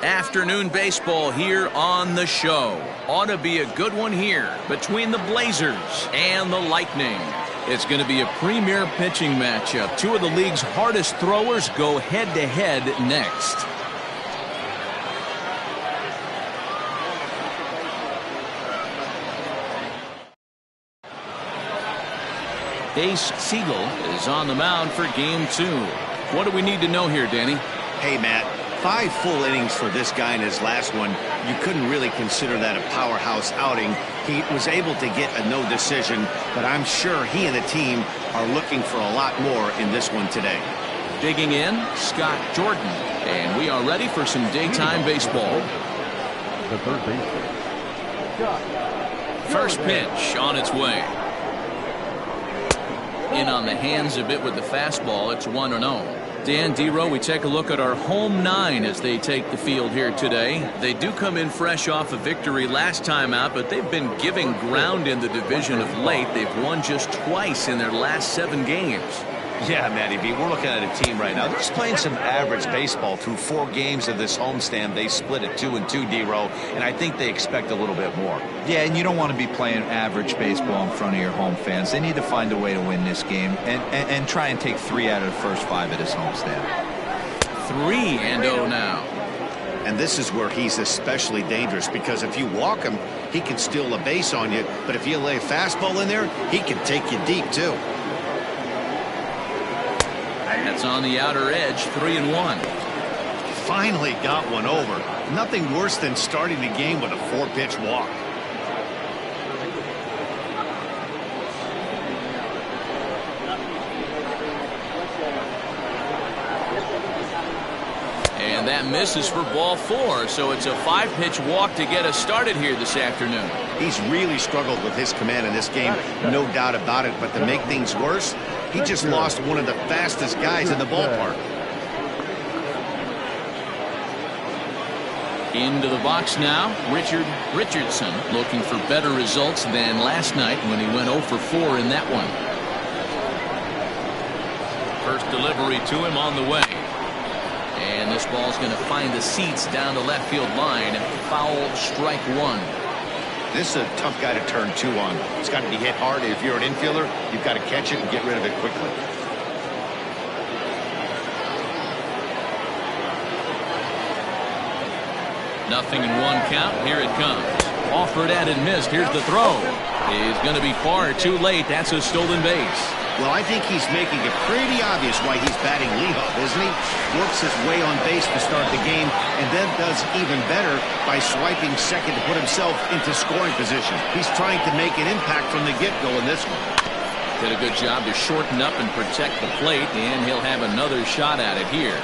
Afternoon baseball here on the show. Ought to be a good one here between the Blazers and the Lightning. It's going to be a premier pitching matchup. Two of the league's hardest throwers go head-to-head next. Ace Siegel is on the mound for game 2. What do we need to know here, Danny? Hey, Matt. 5 full innings for this guy in his last one. You couldn't really consider that a powerhouse outing. He was able to get a no decision, but I'm sure he and the team are looking for a lot more in this one today. Digging in, Scott Jordan. And we are ready for some daytime baseball. The third baseman. First pitch on its way. In on the hands a bit with the fastball. It's 1-0. Dan Dero, we take a look at our home 9 as they take the field here today. They do come in fresh off a victory last time out, but they've been giving ground in the division of late. They've won just twice in their last 7 games. Yeah, Matty B, we're looking at a team right now. They're just playing some average baseball through 4 games of this homestand. They split it 2-2, Dero, and I think they expect a little bit more. Yeah, and you don't want to be playing average baseball in front of your home fans. They need to find a way to win this game and try and take 3 out of the first 5 of this homestand. 3-0 now. And this is where he's especially dangerous, because if you walk him, he can steal a base on you. But if you lay a fastball in there, he can take you deep, too. That's on the outer edge, 3-1. Finally got one over. Nothing worse than starting the game with a 4-pitch walk. And that misses for ball 4, so it's a 5-pitch walk to get us started here this afternoon. He's really struggled with his command in this game, no doubt about it, but to make things worse, he just lost one of the fastest guys in the ballpark. Into the box now, Richard Richardson, looking for better results than last night when he went 0 for 4 in that one. First delivery to him on the way. And this ball's going to find the seats down the left field line. Foul, strike 1. This is a tough guy to turn 2 on. It's got to be hit hard. If you're an infielder, you've got to catch it and get rid of it quickly. Nothing in 1 count. Here it comes. Offered at and missed. Here's the throw. He's going to be far too late. That's a stolen base. Well, I think he's making it pretty obvious why he's batting leadoff, isn't he? Works his way on base to start the game, and then does even better by swiping second to put himself into scoring position. He's trying to make an impact from the get-go in this one. Did a good job to shorten up and protect the plate, and he'll have another shot at it here.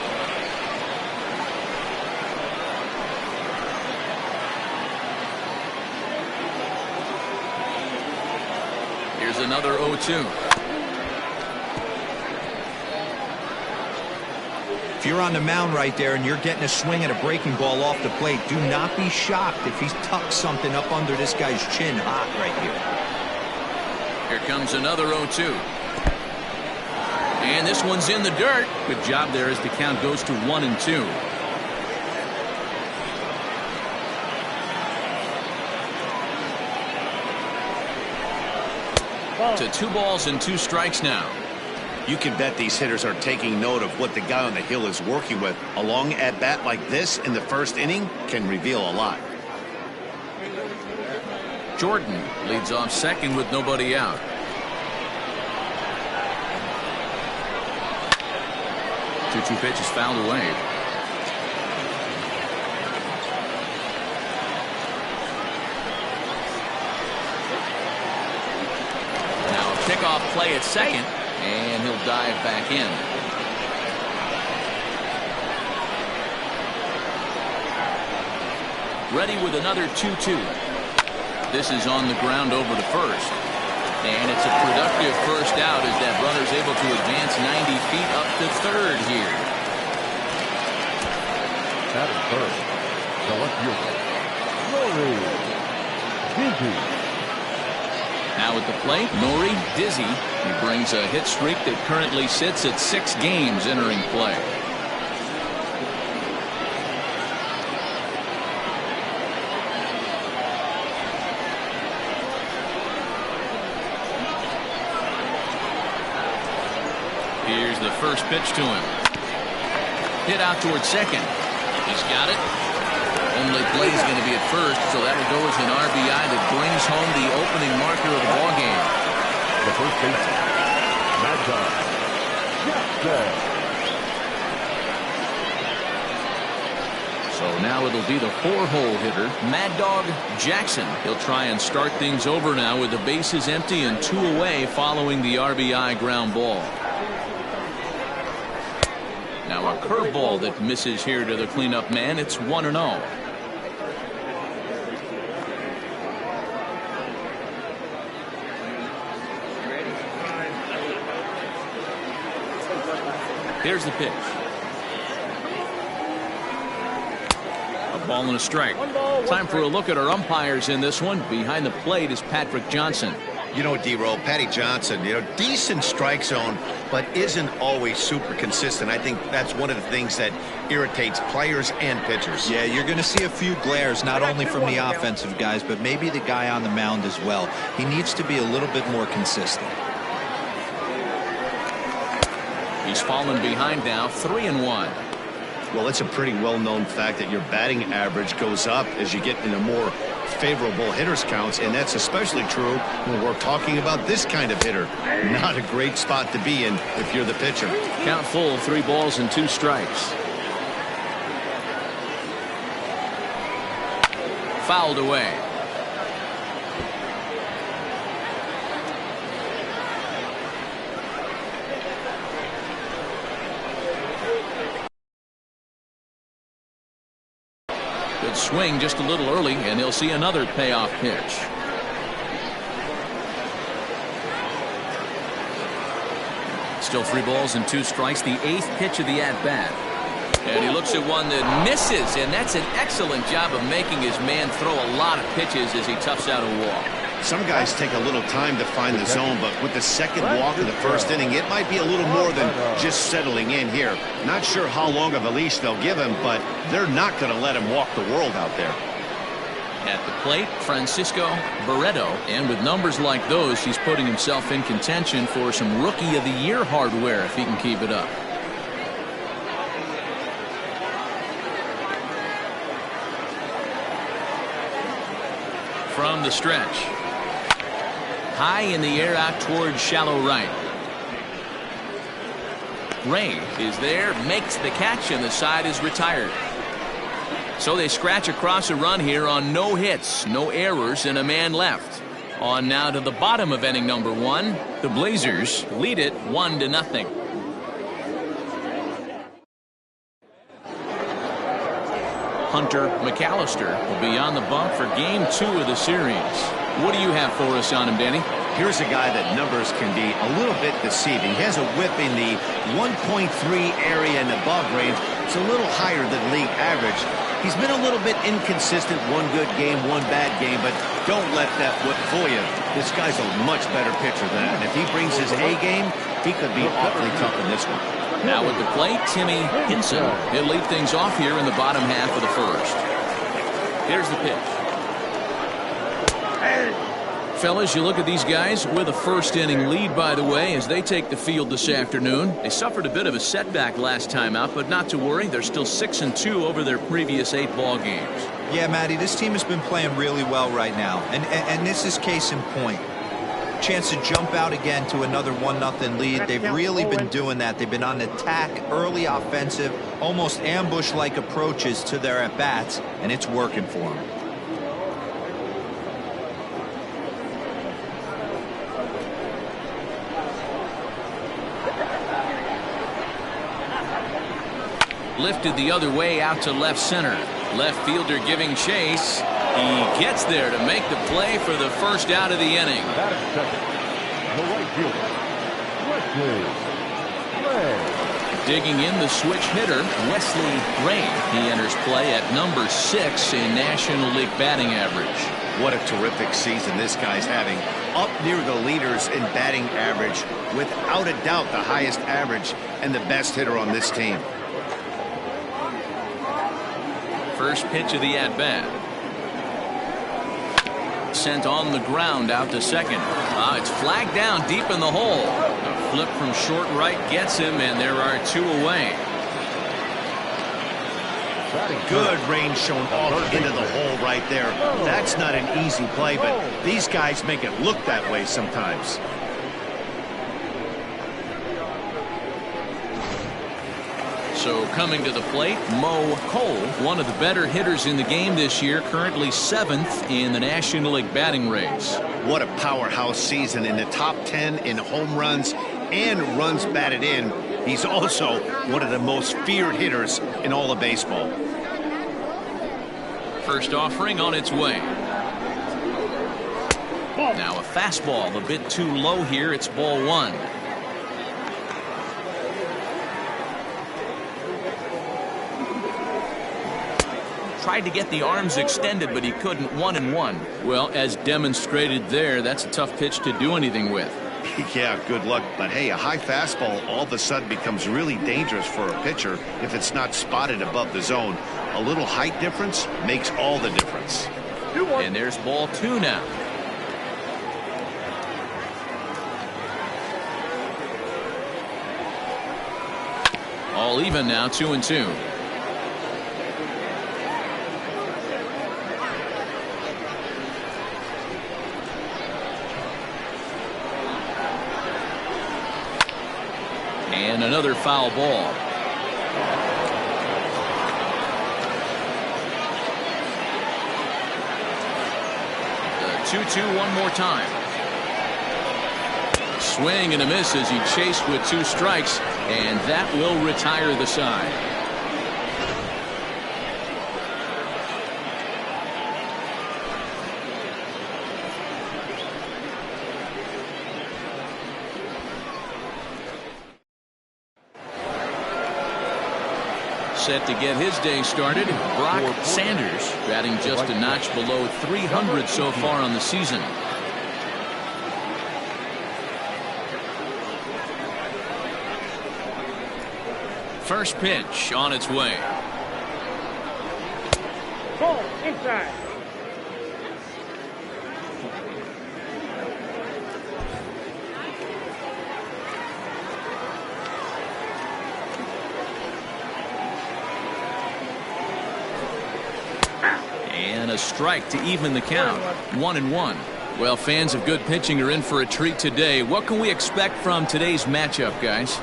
Here's another 0-2. If you're on the mound right there and you're getting a swing at a breaking ball off the plate, do not be shocked if he's tucked something up under this guy's chin hot right here. Here comes another 0-2. And this one's in the dirt. Good job there as the count goes to 1-2. To 2 balls and 2 strikes now. You can bet these hitters are taking note of what the guy on the hill is working with. A long at-bat like this in the first inning can reveal a lot. Jordan leads off second with nobody out. Two pitches fouled away. Now a pickoff play at second. And he'll dive back in. Ready with another 2-2. This is on the ground over to first. And it's a productive first out as that runner's able to advance 90 feet up to third here. Batting third, the left fielder, Rory Dizzy. Now at the plate, Nori Dizzy. He brings a hit streak that currently sits at 6 games entering play. Here's the first pitch to him. Hit out towards second. He's got it. Only play is going to be at first, so that'll go as an RBI that brings home the opening marker of the ball game. The first baseman, Mad Dog Jackson. So now it'll be the 4-hole hitter, Mad Dog Jackson. He'll try and start things over now with the bases empty and 2 away following the RBI ground ball. Now a curveball that misses here to the cleanup man. It's 1-0. Here's the pitch. A ball and a strike. Time for a look at our umpires in this one. Behind the plate is Patrick Johnson. You know, D-Roll, Patty Johnson, decent strike zone, but isn't always super consistent. I think that's one of the things that irritates players and pitchers. Yeah, you're going to see a few glares, not only from the offensive guys, but maybe the guy on the mound as well. He needs to be a little bit more consistent. He's fallen behind now, 3-1. Well, it's a pretty well-known fact that your batting average goes up as you get into more favorable hitters counts, and that's especially true when we're talking about this kind of hitter. Not a great spot to be in if you're the pitcher. Count full, 3 balls and 2 strikes. Fouled away. Good swing just a little early, and he'll see another payoff pitch. Still 3 balls and 2 strikes, the 8th pitch of the at-bat. And he looks at one that misses, and that's an excellent job of making his man throw a lot of pitches as he toughs out a walk. Some guys take a little time to find the zone, but with the second walk of the first inning, it might be a little more than just settling in here. Not sure how long of a leash they'll give him, but they're not going to let him walk the world out there. At the plate, Francisco Barreto, and with numbers like those, he's putting himself in contention for some Rookie of the Year hardware if he can keep it up. From the stretch. High in the air out towards shallow right. Ray is there, makes the catch, and the side is retired. So they scratch across a run here on no hits, no errors, and a man left. On now to the bottom of inning number 1. The Blazers lead it 1-0. Hunter McAllister will be on the bump for game 2 of the series. What do you have for us on him, Danny? Here's a guy that numbers can be a little bit deceiving. He has a whip in the 1.3 area and above range. It's a little higher than league average. He's been a little bit inconsistent. One good game, one bad game, but don't let that whip fool you. This guy's a much better pitcher than that. And if he brings his A game, he could be awfully tough in this one. Now with the plate, Timmy Hinson. He'll lead things off here in the bottom half of the first. Here's the pitch. Fellas, you look at these guys with a first inning lead, by the way, as they take the field this afternoon. They suffered a bit of a setback last time out, but not to worry. They're still 6-2 over their previous 8 ball games. Yeah, Matty, this team has been playing really well right now, and this is case in point. Chance to jump out again to another 1-0 lead. They've really been doing that. They've been on attack, early offensive, almost ambush-like approaches to their at-bats, and it's working for them. Lifted the other way out to left center. Left fielder giving chase. He gets there to make the play for the first out of the inning. That is second. The right fielder, Wesley Ray. Digging in the switch hitter, Wesley Ray. He enters play at number 6 in National League batting average. What a terrific season this guy's having. Up near the leaders in batting average. Without a doubt the highest average and the best hitter on this team. First pitch of the at-bat. Sent on the ground out to second. It's flagged down deep in the hole. A flip from short right gets him, and there are 2 away. Good range shown off into the hole right there. That's not an easy play, but these guys make it look that way sometimes. So coming to the plate, Mo Cole, one of the better hitters in the game this year, currently 7th in the National League batting race. What a powerhouse season, in the top 10 in home runs and runs batted in. He's also one of the most feared hitters in all of baseball. First offering on its way. Now a fastball a bit too low here. It's ball 1. Tried to get the arms extended, but he couldn't. 1-1. Well, as demonstrated there, that's a tough pitch to do anything with. Yeah, good luck. But hey, a high fastball all of a sudden becomes really dangerous for a pitcher if it's not spotted above the zone. A little height difference makes all the difference. And there's ball 2 now. All even now, 2-2. And another foul ball. The 2-2 one more time. Swing and a miss as he chased with 2 strikes, and that will retire the side. Set to get his day started, Brock Sanders, batting just a notch below 300 so far on the season. First pitch on its way. Ball inside. And a strike to even the count. 1-1. Well, fans of good pitching are in for a treat today. What can we expect from today's matchup, guys?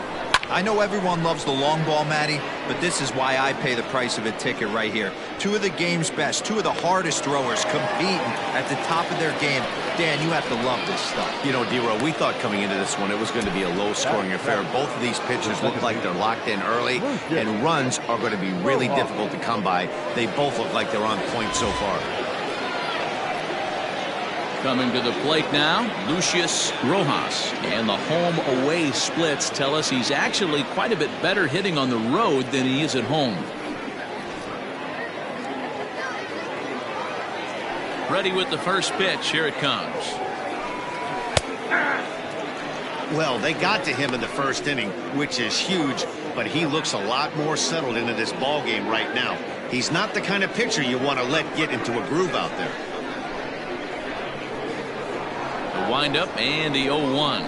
I know everyone loves the long ball, Matty, but this is why I pay the price of a ticket right here. 2 of the game's best, 2 of the hardest throwers competing at the top of their game. Dan, you have to love this stuff. You know, D-Row, we thought coming into this one it was going to be a low-scoring affair. Both of these pitchers look like they're locked in early, and runs are going to be really difficult to come by. They both look like they're on point so far. Coming to the plate now, Lucius Rojas. And the home-away splits tell us he's actually quite a bit better hitting on the road than he is at home. Ready with the first pitch. Here it comes. Well, they got to him in the first inning, which is huge, but he looks a lot more settled into this ball game right now. He's not the kind of pitcher you want to let get into a groove out there. The windup and the 0-1.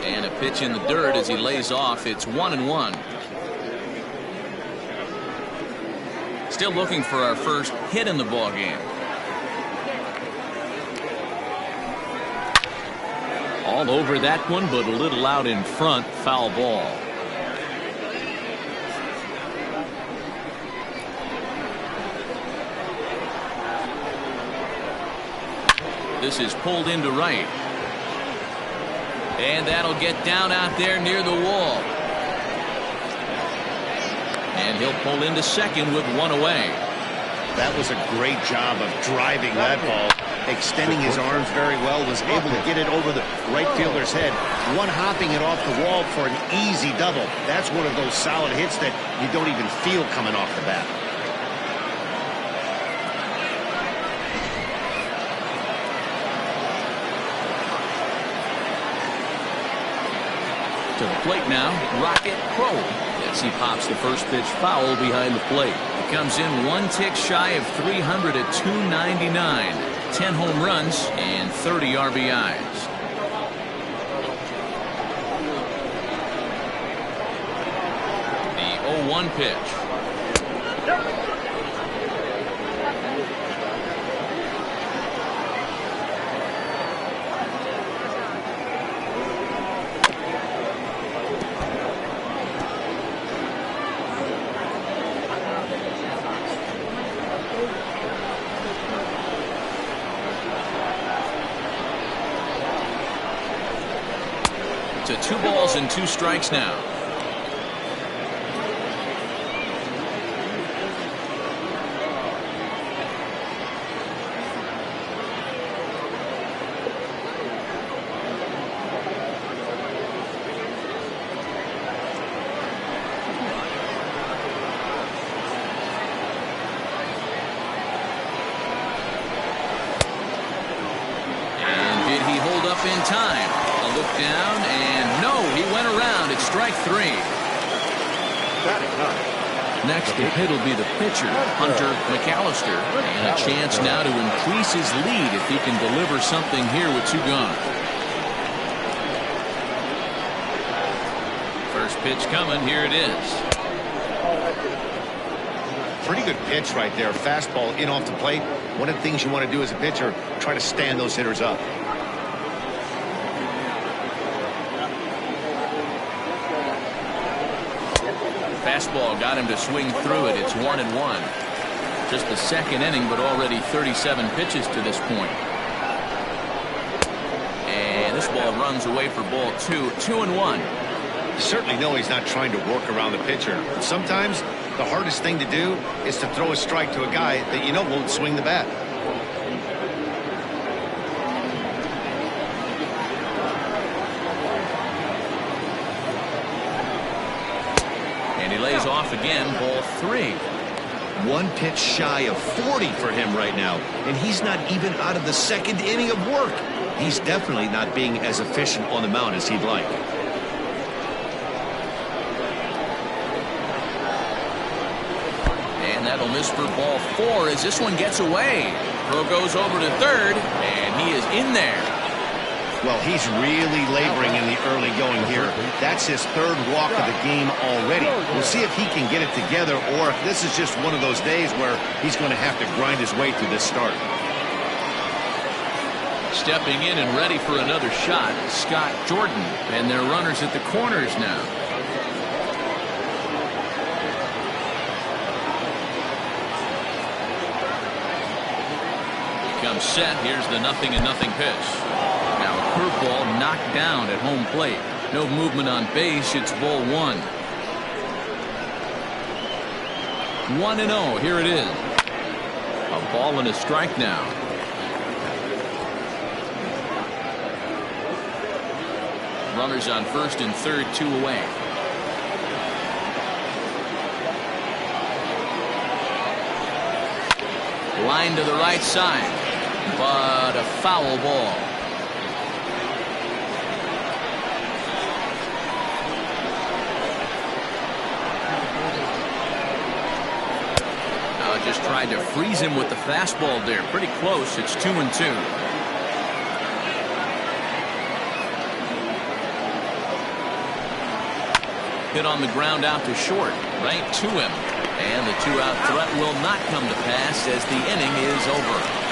And a pitch in the dirt as he lays off. It's 1-1. Still looking for our first hit in the ball game. All over that one, but a little out in front. Foul ball. This is pulled into right. And that'll get down out there near the wall. And he'll pull into second with 1 away. That was a great job of driving that ball. Extending his arms very well, was able to get it over the right fielder's head. One hopping it off the wall for an easy double. That's one of those solid hits that you don't even feel coming off the bat. To the plate now, Rocket Crow. As he pops the first pitch foul behind the plate. He comes in 1 tick shy of 300 at 299. 10 home runs and 30 RBIs. 0-1 pitch. To 2 balls and 2 strikes now. And did he hold up in time? A look down, and no, he went around. It's strike 3. Next to hit will be the pitcher, Hunter McAllister, and a chance now to increase his lead if he can deliver something here with 2 gone. First pitch coming. Here it is. Pretty good pitch right there. Fastball in off the plate. One of the things you want to do as a pitcher, try to stand those hitters up. Fastball got him to swing through it. It's 1-1. Just the second inning, but already 37 pitches to this point. And this ball runs away for ball 2. 2-1. You certainly know he's not trying to work around the pitcher. But sometimes the hardest thing to do is to throw a strike to a guy that you know won't swing the bat. And he lays off again, ball 3. 1 pitch shy of 40 for him right now, and he's not even out of the second inning of work. He's definitely not being as efficient on the mound as he'd like. And that'll miss for ball 4 as this one gets away. Throw goes over to third, and he is in there. Well, he's really laboring in the early going here. That's his 3rd walk of the game already. We'll see if he can get it together, or if this is just one of those days where he's going to have to grind his way through this start. Stepping in and ready for another shot, Scott Jordan. And their runners at the corners now. Comes set. Here's the 0-0 pitch. Now a curveball knocked down at home plate. No movement on base. It's ball 1. 1-0. Here it is. A ball and a strike now. Runners on first and third, 2 away. Line to the right side, but a foul ball. Just tried to freeze him with the fastball there. Pretty close. It's 2-2. Hit on the ground out to short, right to him. And the 2-out threat will not come to pass as the inning is over.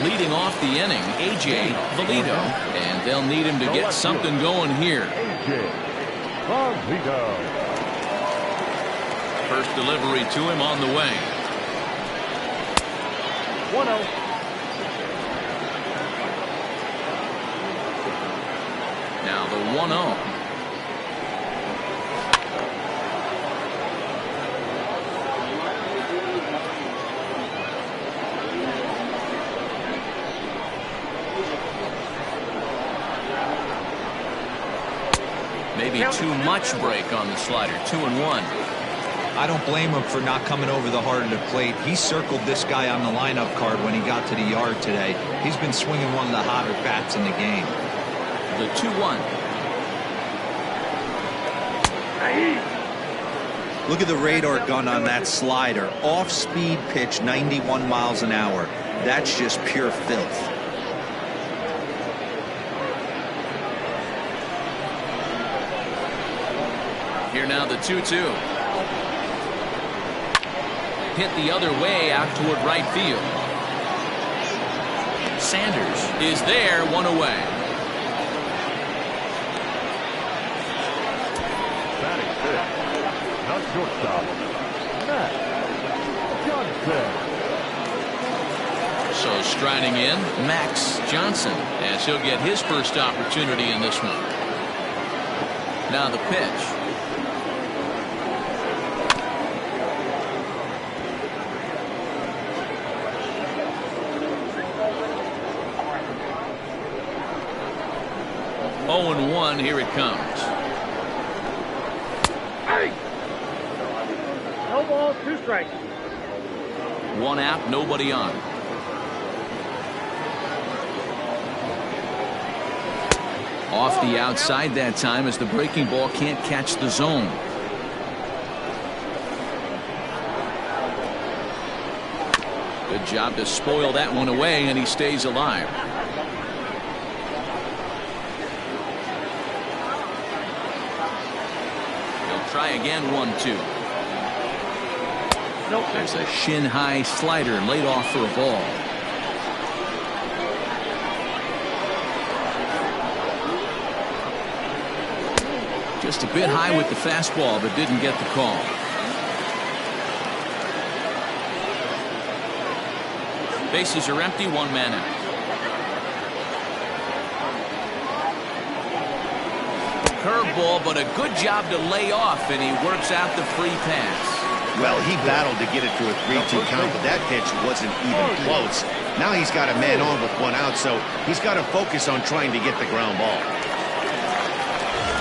Leading off the inning, A.J. Valito, and they'll need him to get something going here. A.J. Valito. First delivery to him on the way. 1-0. Now the 1-0. Maybe too much break on the slider. 2-1. I don't blame him for not coming over the heart of the plate. He circled this guy on the lineup card when he got to the yard today. He's been swinging one of the hotter bats in the game. The 2-1. Look at the radar gun on that slider. Off-speed pitch, 91 miles an hour. That's just pure filth. Here now the 2-2. Hit the other way out toward right field. Sanders is there, one away. Batting fifth, not shortstop, Matt Johnson. So striding in, Max Johnson, as he'll get his first opportunity in this one. Now the pitch. Oh, 0-1, here it comes. No balls, 2 strikes. 1 out, nobody on. Off the outside that time as the breaking ball can't catch the zone. Good job to spoil that one away, and he stays alive. Try again, 1-2. Nope. There's a shin-high slider laid off for a ball. Just a bit high with the fastball, but didn't get the call. Bases are empty, 1 man out. Curveball, but a good job to lay off, and he works out the free pass. Well, he battled to get it to a 3-2 count, but that pitch wasn't even close. Now he's got a man on with 1 out, so he's got to focus on trying to get the ground ball.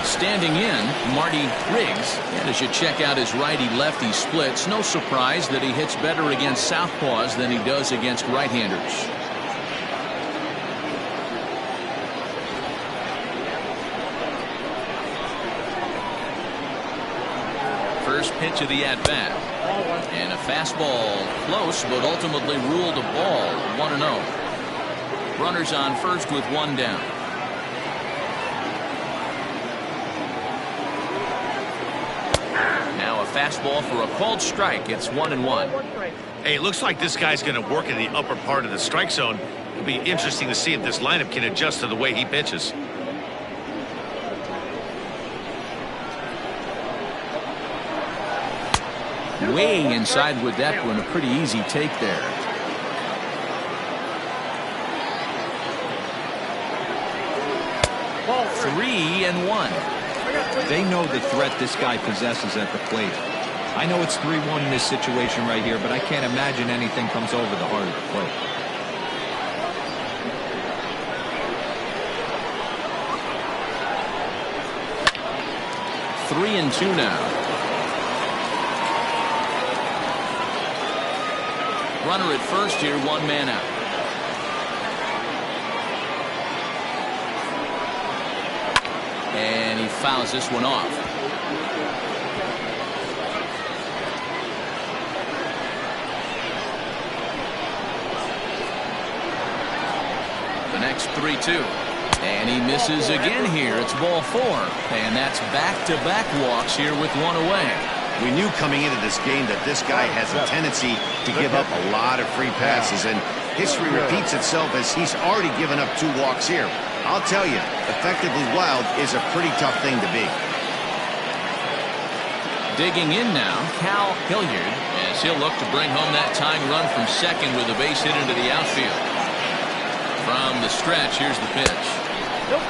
Standing in, Marty Riggs. And as you check out his righty-lefty splits, no surprise that he hits better against southpaws than he does against right-handers. First pitch of the at-bat. And a fastball close, but ultimately ruled a ball. 1-0. Runners on first with 1 down. Now a fastball for a called strike. It's 1-1. Hey, it looks like this guy's going to work in the upper part of the strike zone. It'll be interesting to see if this lineup can adjust to the way he pitches. Way inside with that one. A pretty easy take there. Ball 3-1. They know the threat this guy possesses at the plate. I know it's 3-1 in this situation right here, but I can't imagine anything comes over the heart of the plate. 3-2 now. Runner at first here, 1 man out. And he fouls this one off. The next 3-2. And he misses again here. It's ball 4. And that's back-to-back walks here with 1 away. We knew coming into this game that this guy has a tendency to give up a lot of free passes, and history repeats itself as he's already given up 2 walks here. I'll tell you, effectively wild is a pretty tough thing to be. Digging in now, Cal Hilliard, as he'll look to bring home that tying run from second with a base hit into the outfield. From the stretch, here's the pitch.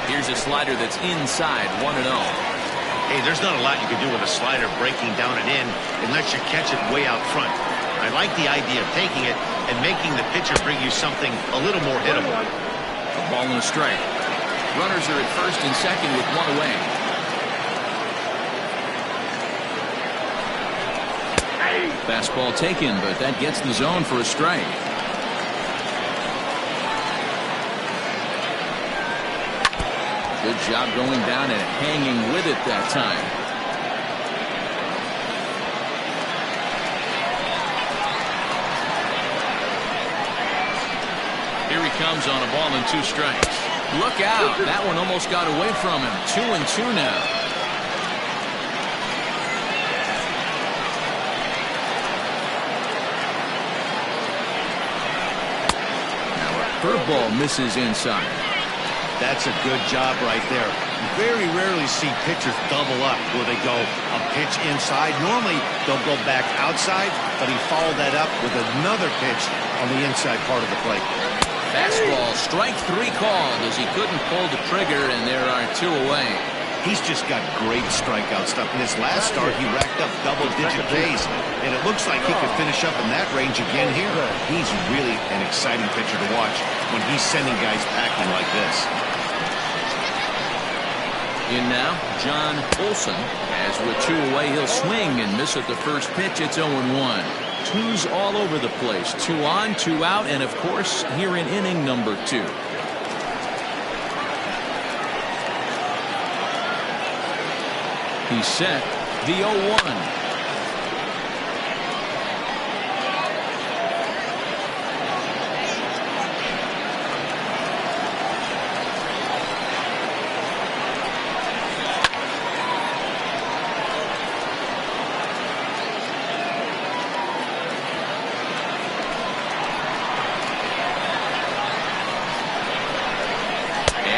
Here's a slider that's inside, 1-0. Hey, there's not a lot you can do with a slider breaking down and in unless you catch it way out front. I like the idea of taking it and making the pitcher bring you something a little more hittable. A ball and a strike. Runners are at first and second with 1 away. Fastball taken, but that gets the zone for a strike. Good job going down and hanging with it that time. Here he comes on a ball and 2 strikes. Look out. That one almost got away from him. 2-2 now. Now a curveball misses inside. That's a good job right there. You very rarely see pitchers double up where they go a pitch inside. Normally they'll go back outside, but he followed that up with another pitch on the inside part of the plate. Fastball, strike 3 called as he couldn't pull the trigger, and there are 2 away. He's just got great strikeout stuff. In his last start, he racked up double-digit Ks, and it looks like he could finish up in that range again here. He's really an exciting pitcher to watch when he's sending guys packing like this. In now, John Olson, as with 2 away, he'll swing and miss at the first pitch. It's 0-1. 2s all over the place. 2 on, 2 out, and of course, here in inning number 2. He's set. The 0-1.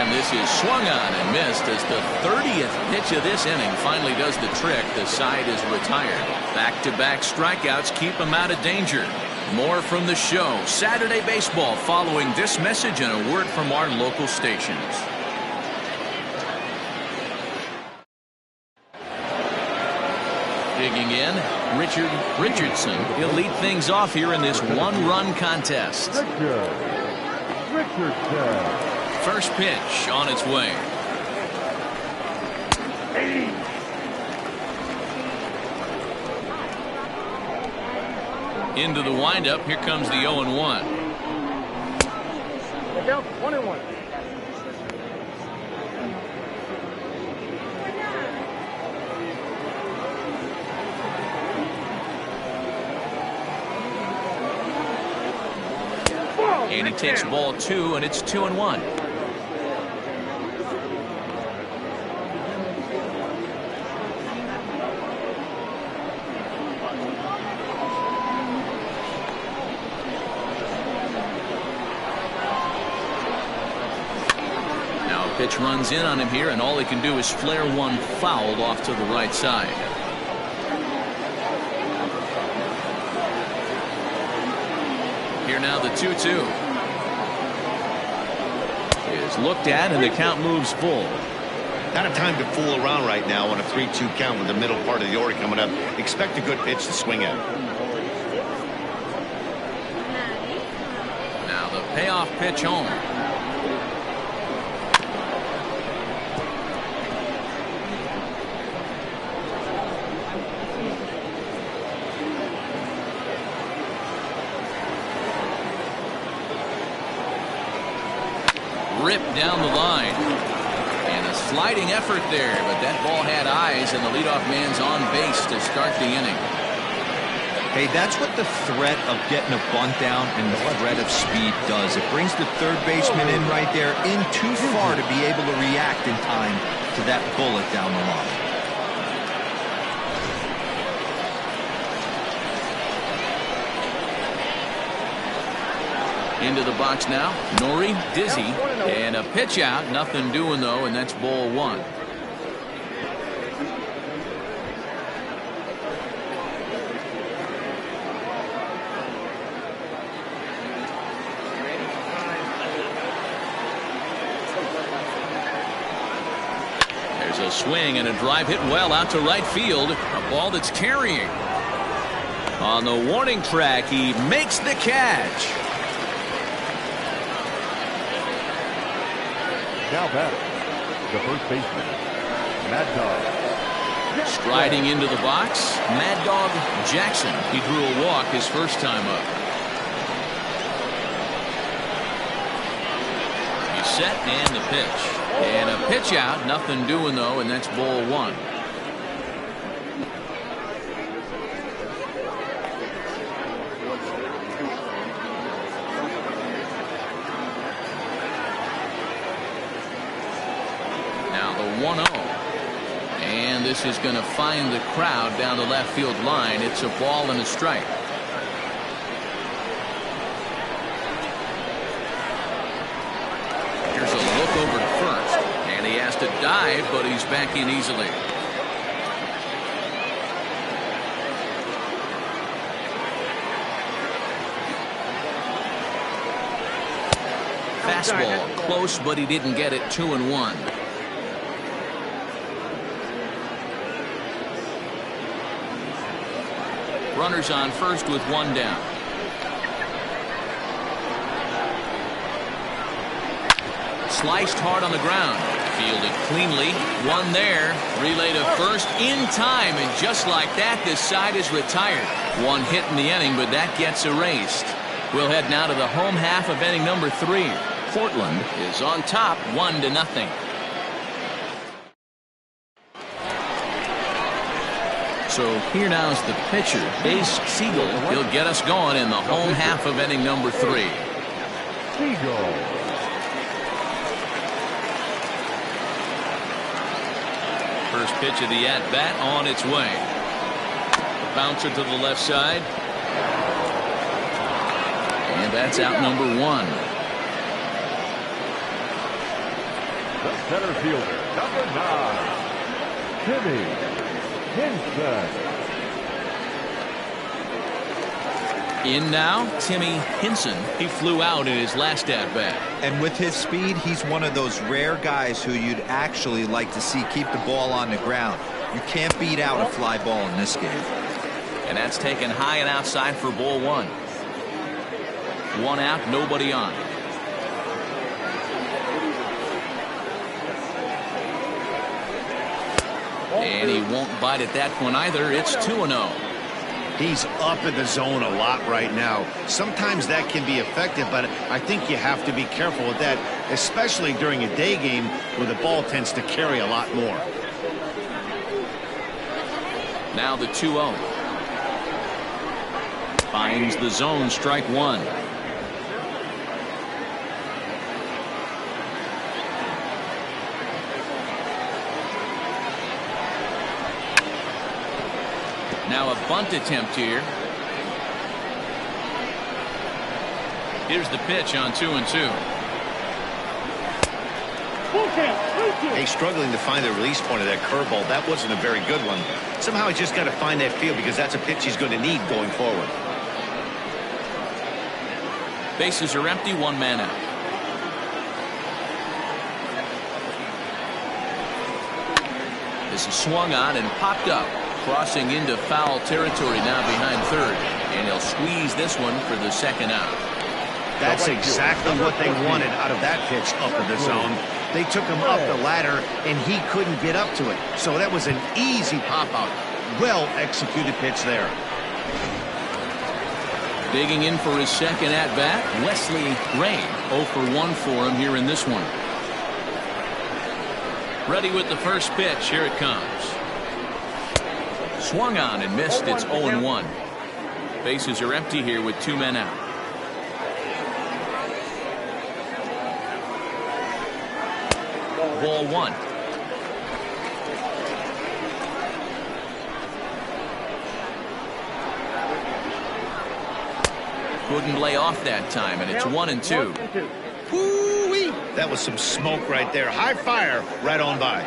This is swung on and missed as the 30th pitch of this inning finally does the trick. The side is retired. Back-to-back strikeouts keep him out of danger. More from the show. Saturday Baseball following this message and a word from our local stations. Digging in, Richard Richardson. He'll lead things off here in this 1-run contest. Richardson. First pitch on its way. Into the windup. Here comes the 0-1. Count 21. And he takes ball 2, and it's 2-1. Pitch runs in on him here, and all he can do is flare one fouled off to the right side. Here now the 2-2 is looked at, and the count moves full. Not a time to fool around right now on a 3-2 count with the middle part of the order coming up. Expect a good pitch to swing at. Now the payoff pitch home. Ripped down the line, and a sliding effort there, but that ball had eyes, and the leadoff man's on base to start the inning. Hey, that's what the threat of getting a bunt down and the threat of speed does. It brings the third baseman in right there, in too far to be able to react in time to that bullet down the line. Into the box now, Nori Dizzy, and a pitch out, nothing doing though, and that's ball 1. There's a swing and a drive hit well out to right field, a ball that's carrying. On the warning track, he makes the catch. Now batting, the first baseman, Mad Dog. Striding into the box, Mad Dog Jackson. He drew a walk his first time up. He's set, and the pitch. And a pitch out, nothing doing though, and that's ball 1. And this is going to find the crowd down the left field line. It's a ball and a strike. Here's a look over to first. And he has to dive, but he's back in easily. Fastball close, but he didn't get it. 2-1. Runners on first with one down. Sliced hard on the ground. Fielded cleanly. One there. Relay to first in time. And just like that, this side is retired. One hit in the inning, but that gets erased. We'll head now to the home half of inning number 3. Portland is on top 1-0. So here now's the pitcher, Ace Siegel. He'll get us going in the home half of inning number 3. Siegel. First pitch of the at-bat on its way. Bouncer to the left side. And that's out number 1. The center fielder, number 9, Timmy Henson. In now, Timmy Henson. He flew out in his last at-bat. And with his speed, he's one of those rare guys who you'd actually like to see keep the ball on the ground. You can't beat out a fly ball in this game. And that's taken high and outside for ball 1. One out, nobody on. And he won't bite at that one either. It's 2-0. He's up in the zone a lot right now. Sometimes that can be effective, but I think you have to be careful with that, especially during a day game where the ball tends to carry a lot more. Now the 2-0. Finds the zone, strike 1. Now a bunt attempt here. Here's the pitch on 2-2. Hey, struggling to find the release point of that curveball. That wasn't a very good one. Somehow he's just got to find that feel because that's a pitch he's going to need going forward. Bases are empty, one man out. This is swung on and popped up. Crossing into foul territory now behind third. And he'll squeeze this one for the second out. That's exactly what they wanted out of that pitch up in the zone. They took him up the ladder, and he couldn't get up to it. So that was an easy pop-out. Well-executed pitch there. Digging in for his second at-bat, Wesley Ray. 0 for 1 for him here in this one. Ready with the first pitch. Here it comes. Swung on and missed. It's 0-1. Bases are empty here with 2 men out. Ball 1. Couldn't lay off that time, and it's 1-2. Woo-wee. That was some smoke right there. High fire right on by.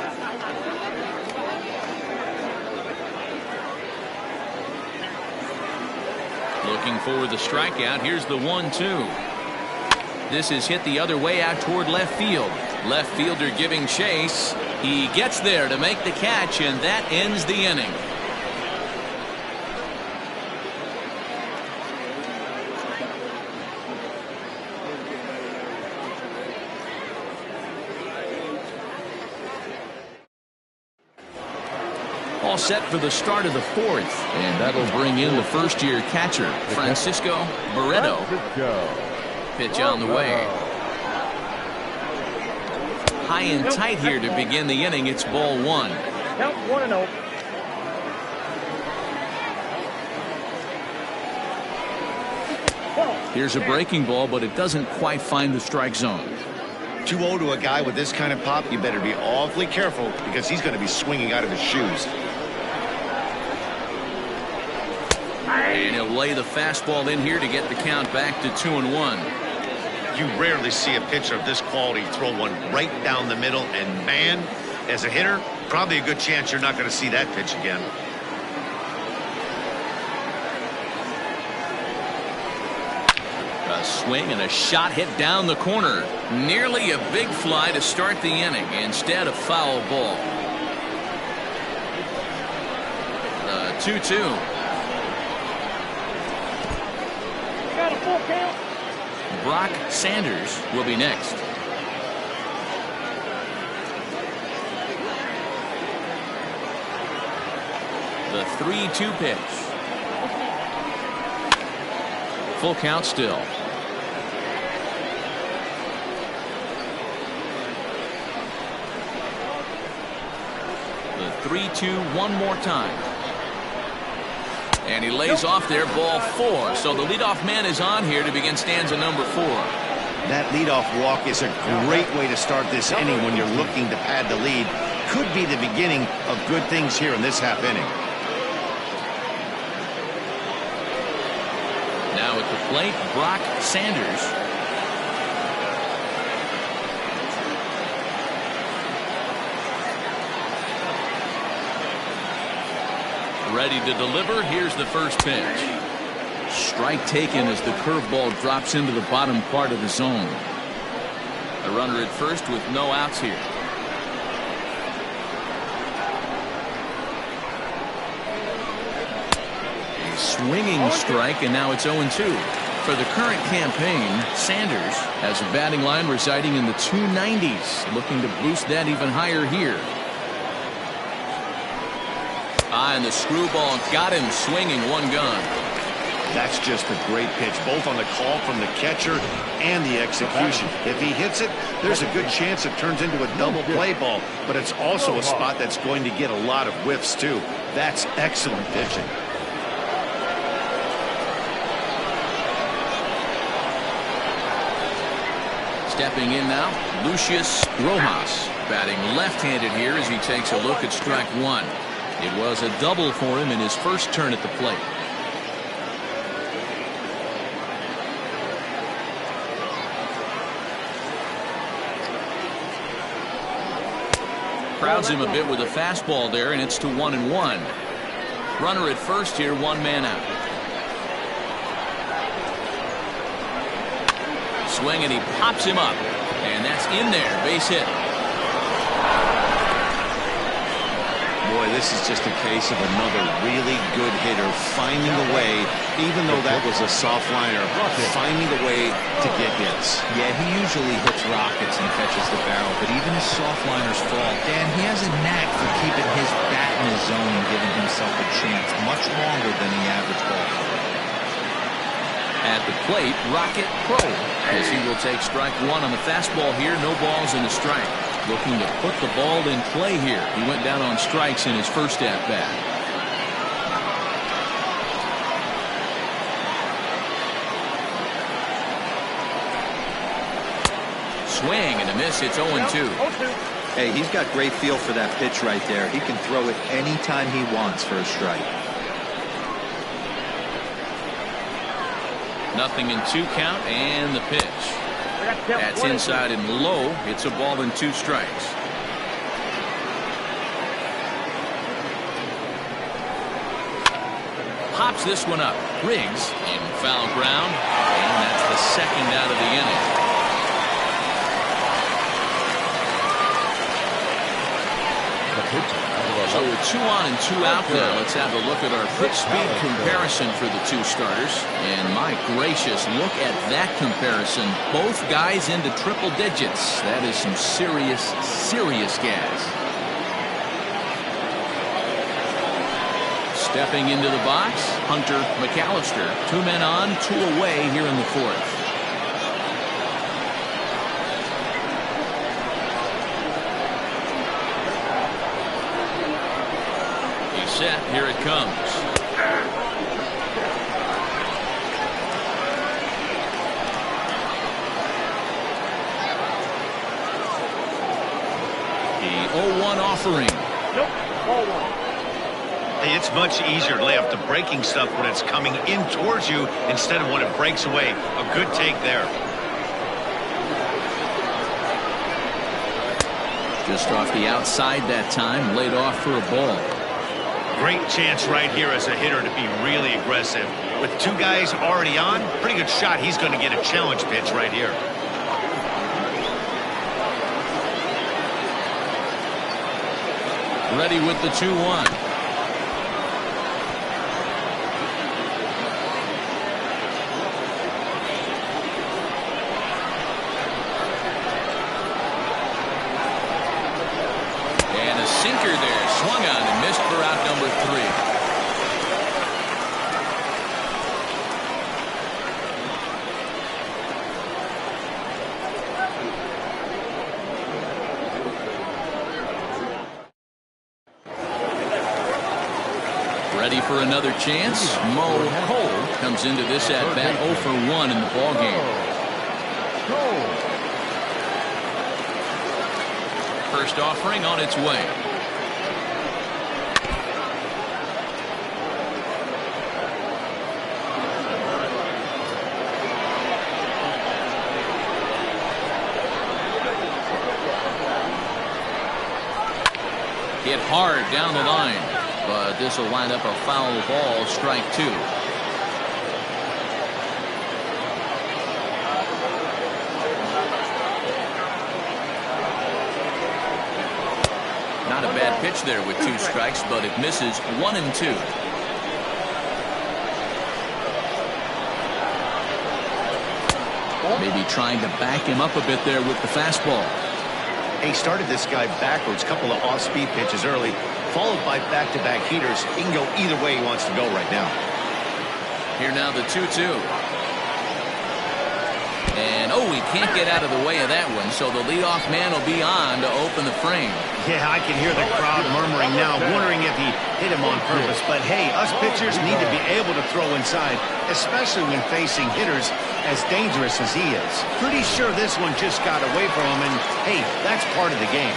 Looking for the strikeout. Here's the 1-2. This is hit the other way out toward left field. Left fielder giving chase. He gets there to make the catch, and that ends the inning. All set for the start of the 4th, and that'll bring in the first-year catcher, Francisco Barreto. Pitch on the way. High and tight here to begin the inning. It's ball 1. Count 1-0. Here's a breaking ball, but it doesn't quite find the strike zone. 2-0 to a guy with this kind of pop, you better be awfully careful because he's going to be swinging out of his shoes. And he'll lay the fastball in here to get the count back to 2-1. You rarely see a pitcher of this quality throw one right down the middle, and man, as a hitter, probably a good chance you're not going to see that pitch again. A swing and a shot hit down the corner. Nearly a big fly to start the inning. Instead, a foul ball. The 2-2. Got a full count. Brock Sanders will be next. The 3-2 pitch. Full count still. The 3-2 one more time. And he lays off there, ball 4. So the leadoff man is on here to begin stanza number 4. That leadoff walk is a great way to start this inning when you're looking to pad the lead. Could be the beginning of good things here in this half inning. Now at the plate, Brock Sanders. Ready to deliver. Here's the first pitch. Strike taken as the curveball drops into the bottom part of the zone. A runner at first with no outs here. A swinging strike, and now it's 0-2. For the current campaign, Sanders has a batting line residing in the 290s, looking to boost that even higher here. And the screwball got him swinging, one gun. That's just a great pitch, both on the call from the catcher and the execution. If he hits it, there's a good chance it turns into a double play ball, but it's also a spot that's going to get a lot of whiffs, too. That's excellent pitching. Stepping in now, Lucius Rojas, batting left-handed here as he takes a look at strike 1. It was a double for him in his first turn at the plate. Crowds him a bit with a fastball there, and it's to 1-1. Runner at first here, one man out. Swing, and he pops him up, and that's in there, base hit. Boy, this is just a case of another really good hitter finding a way, even though that was a soft liner, finding a way to get hits. Yeah, he usually hits rockets and catches the barrel, but even his soft liners fall. Dan, he has a knack for keeping his bat in his zone and giving himself a chance much longer than the average ball player. At the plate, Rocket Pro, as he will take strike 1 on the fastball here. No balls and a strike. Looking to put the ball in play here. He went down on strikes in his first at-bat. Swing and a miss. It's 0-2. Hey, he's got great feel for that pitch right there. He can throw it anytime he wants for a strike. 0-2 count, and the pitch. That's inside and low. It's a ball and 2 strikes. Pops this one up. Riggs in foul ground, and that's the second out of the inning. So with 2 on and 2 out now, let's have a look at our pitch speed comparison for the 2 starters. And my gracious, look at that comparison. Both guys into triple digits. That is some serious, serious gas. Stepping into the box, Hunter McAllister. 2 men on, 2 away here in the 4th. Set. Here it comes. offering. Nope. Ball one. Hey, it's much easier to lay off the breaking stuff when it's coming in towards you instead of when it breaks away. A good take there. Just off the outside that time, laid off for a ball. Great chance right here as a hitter to be really aggressive. With two guys already on, pretty good shot. He's going to get a challenge pitch right here. Ready with the 2-1. And a sinker there. Swung on and missed for out number 3. Ready for another chance. Mo Cole comes into this at bat 0 for 1 in the ball game. First offering on its way. Hit hard down the line. But this will wind up a foul ball, strike 2. Not a bad pitch there with 2 strikes, but it misses 1 and 2. Maybe trying to back him up a bit there with the fastball. He started this guy backwards, couple of off-speed pitches early, followed by back-to-back heaters. He can go either way he wants to go right now. Here now the 2-2. And oh, he can't get out of the way of that one, so the leadoff man will be on to open the frame. Yeah, I can hear the crowd murmuring now, wondering if he hit him on purpose. But hey, us pitchers need to be able to throw inside, especially when facing hitters as dangerous as he is. Pretty sure this one just got away from him, and hey, that's part of the game.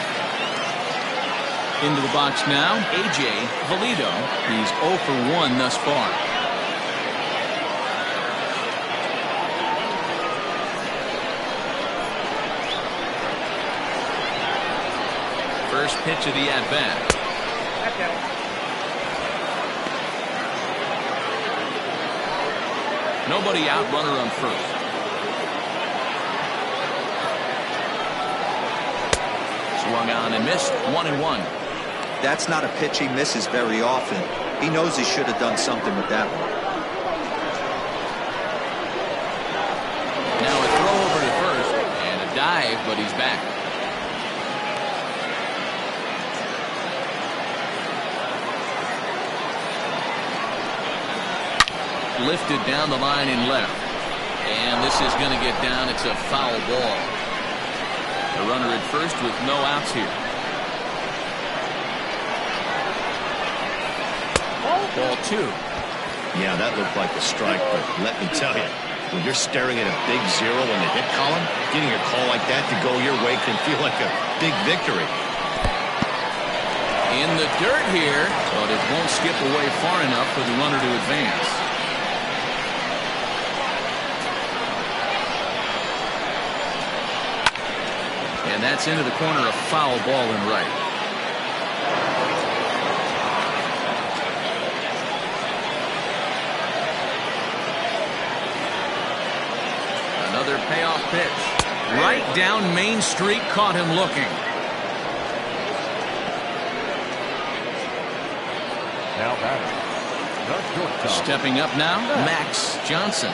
Into the box now, A.J. Valido. He's 0 for 1 thus far. First pitch of the at-bat. Nobody out, runner on first. Swung on and missed, 1-1. That's not a pitch he misses very often. He knows he should have done something with that one. Now a throw over to first and a dive, but he's back. Lifted down the line in left. And this is going to get down. It's a foul ball. A runner at first with no outs here. Ball 2. Yeah, that looked like a strike, but let me tell you, when you're staring at a big 0 in the hit column, getting a call like that to go your way can feel like a big victory. In the dirt here, but it won't skip away far enough for the runner to advance. And that's into the corner, a foul ball in right. Another payoff pitch. Right down Main Street, caught him looking. Now batting, the shortstop. Stepping up now, Max Johnson.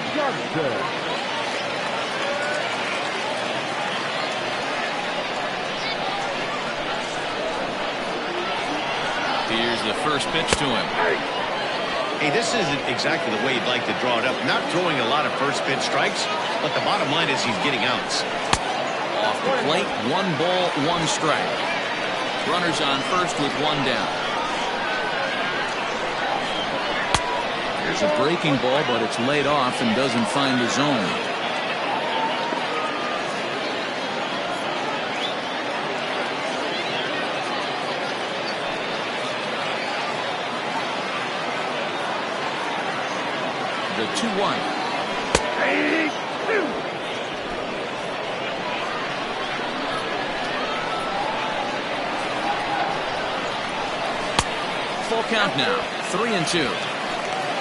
Here's the first pitch to him. Hey, this isn't exactly the way you'd like to draw it up. Not throwing a lot of first pitch strikes, but the bottom line is he's getting outs. Off the plate, 1 ball, 1 strike. Runners on first with 1 down. There's a breaking ball, but it's laid off and doesn't find the zone. The 2-1. Full count now. 3-2.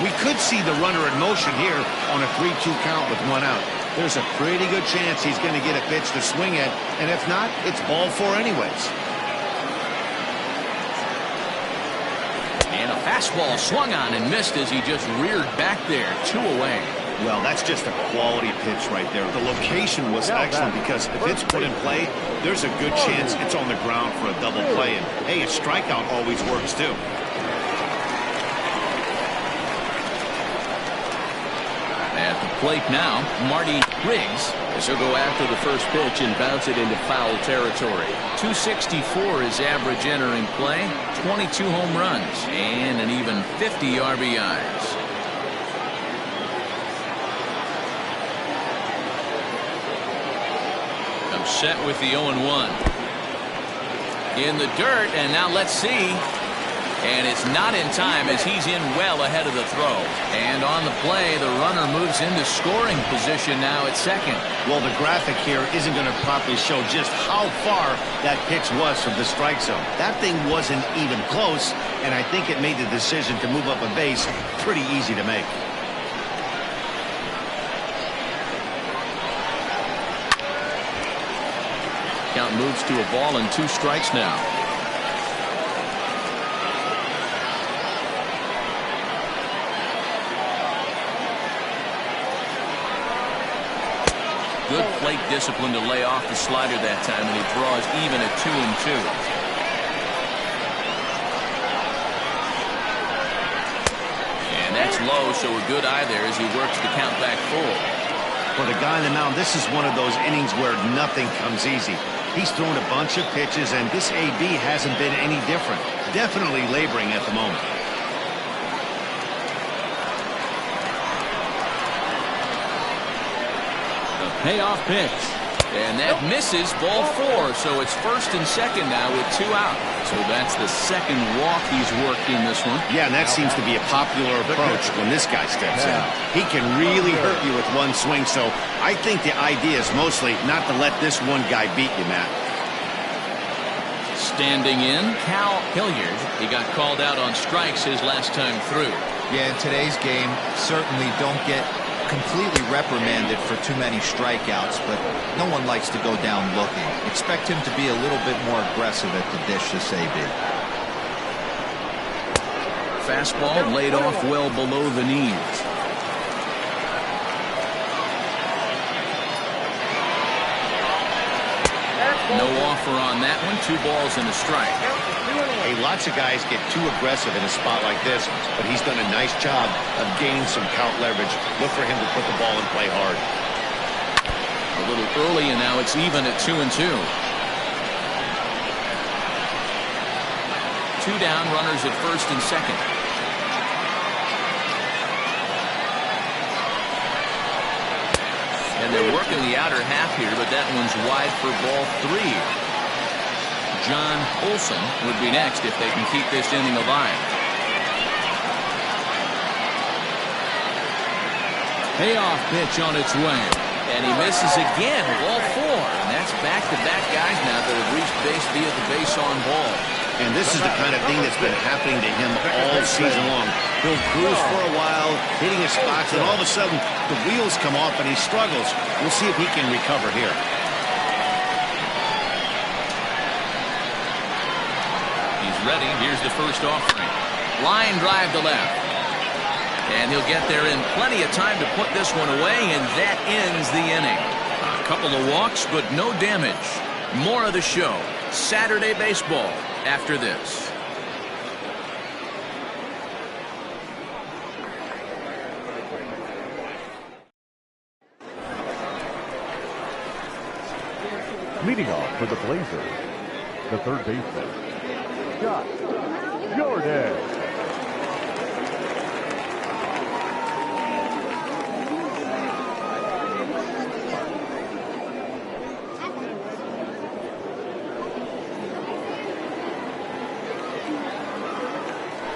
We could see the runner in motion here on a 3-2 count with 1 out. There's a pretty good chance he's going to get a pitch to swing at, and if not, it's ball 4 anyways. And a fastball swung on and missed as he just reared back there. 2 away. Well, that's just a quality pitch right there. The location was excellent because if it's put in play, there's a good chance it's on the ground for a double play. And, hey, a strikeout always works, too. At the plate now, Marty Riggs, as he'll go after the first pitch and bounce it into foul territory. 264 is average entering play, 22 home runs, and an even 50 RBIs. I'm set with the 0-1. In the dirt, and now let's see. And it's not in time as he's in well ahead of the throw. And on the play, the runner moves into scoring position now at second. Well, the graphic here isn't going to properly show just how far that pitch was from the strike zone. That thing wasn't even close, and I think it made the decision to move up a base pretty easy to make. Count moves to a ball and 2 strikes now. Good plate discipline to lay off the slider that time, and he draws even at 2-2. And that's low, so a good eye there as he works the count back full. For the guy on the mound, this is one of those innings where nothing comes easy. He's thrown a bunch of pitches, and this AB hasn't been any different. Definitely laboring at the moment. Payoff pitch. And that misses, ball 4. So it's first and second now with 2 out. So that's the second walk he's worked in this one. Yeah, and that seems to be a popular approach when this guy steps in. He can really hurt you with one swing. So I think the idea is mostly not to let this one guy beat you, Matt. Standing in, Cal Hilliard. He got called out on strikes his last time through. Yeah, in today's game, certainly don't get completely reprimanded for too many strikeouts, but no one likes to go down looking. Expect him to be a little bit more aggressive at the dish this AB. Fastball laid off well below the knees. No offer on that one. 2 balls and a strike. Hey, lots of guys get too aggressive in a spot like this, but he's done a nice job of gaining some count leverage. Look for him to put the ball in play hard. A little early, and now it's even at 2-2. 2 down, runners at first and second. And they're working the outer half here, but that one's wide for ball 3. John Olson would be next if they can keep this inning alive. Payoff pitch on its way. And he misses again, ball 4. And that's back-to-back guys now that have reached base via the base on ball. And this is the kind of thing that's been happening to him all season long. He'll cruise for a while, hitting his spots, and all of a sudden the wheels come off and he struggles. We'll see if he can recover here. He's ready. Here's the first offering. Line drive to left. And he'll get there in plenty of time to put this one away, and that ends the inning. A couple of walks, but no damage. More of the show. Saturday baseball after this. Leading off for the Blazers, the third baseman, Josh Jordan.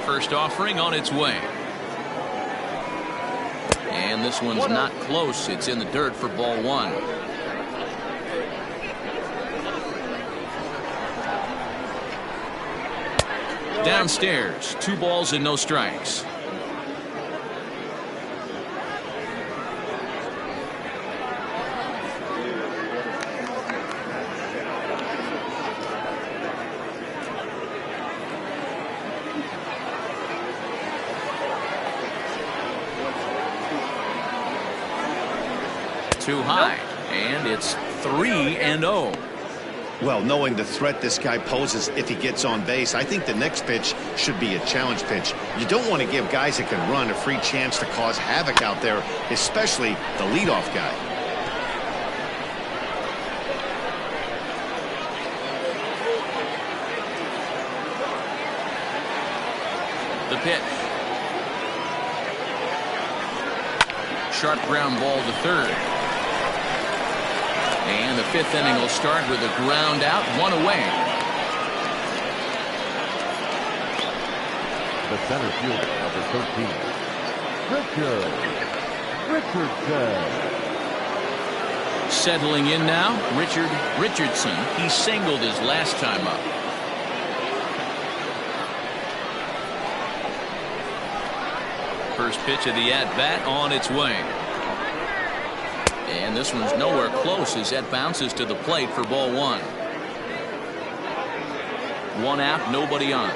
First offering on its way. And this one's not close. It's in the dirt for ball one. Downstairs, 2 balls and no strikes. Too high, and it's 3-0. Well, knowing the threat this guy poses if he gets on base, I think the next pitch should be a challenge pitch. You don't want to give guys that can run a free chance to cause havoc out there, especially the leadoff guy. The pitch. Sharp ground ball to third. And the 5th inning will start with a ground out, 1 away. The center fielder, number 13, Richardson. Settling in now, Richardson. He singled his last time up. First pitch of the at-bat on its way. And this one's nowhere close as that bounces to the plate for ball one. 1 out, nobody on.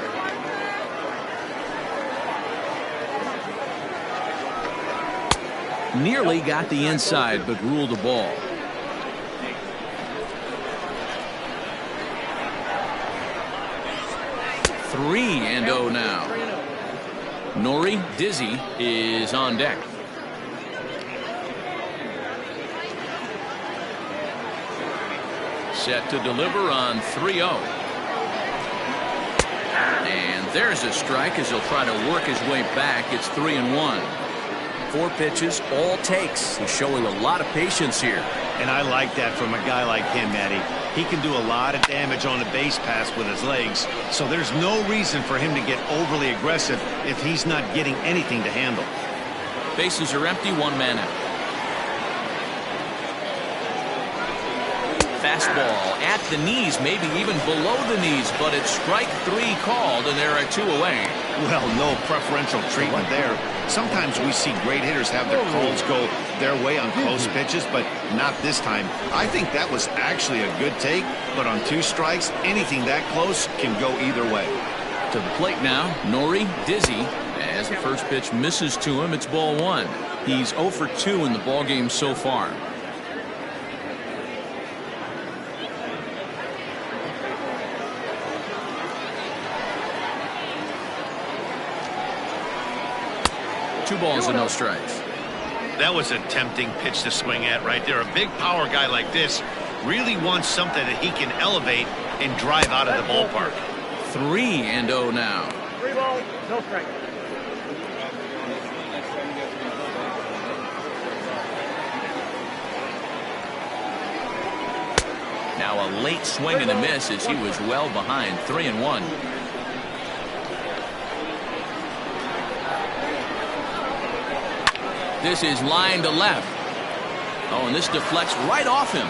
Nearly got the inside, but ruled the ball. Three and 0 now. Nori Dizzy is on deck. Set to deliver on 3-0. And there's a strike as he'll try to work his way back. It's 3-1. 4 pitches, all takes. He's showing a lot of patience here. And I like that from a guy like him, Eddie. He can do a lot of damage on a base pass with his legs, so there's no reason for him to get overly aggressive if he's not getting anything to handle. Bases are empty, 1 man out. Fastball at the knees, maybe even below the knees, but it's strike 3 called, and there are 2 away. Well, no preferential treatment there. Sometimes we see great hitters have their calls go their way on close pitches, but not this time. I think that was actually a good take, but on 2 strikes, anything that close can go either way. To the plate now, Nori Dizzy. As the first pitch misses to him, it's ball 1. He's 0 for 2 in the ballgame so far. Two balls and no strikes. That was a tempting pitch to swing at right there. A big power guy like this really wants something that he can elevate and drive out of the ballpark. 3-0 now. 3 balls, no strikes. Now a late swing and a miss as he was well behind. 3-1. This is line to left. Oh, and this deflects right off him.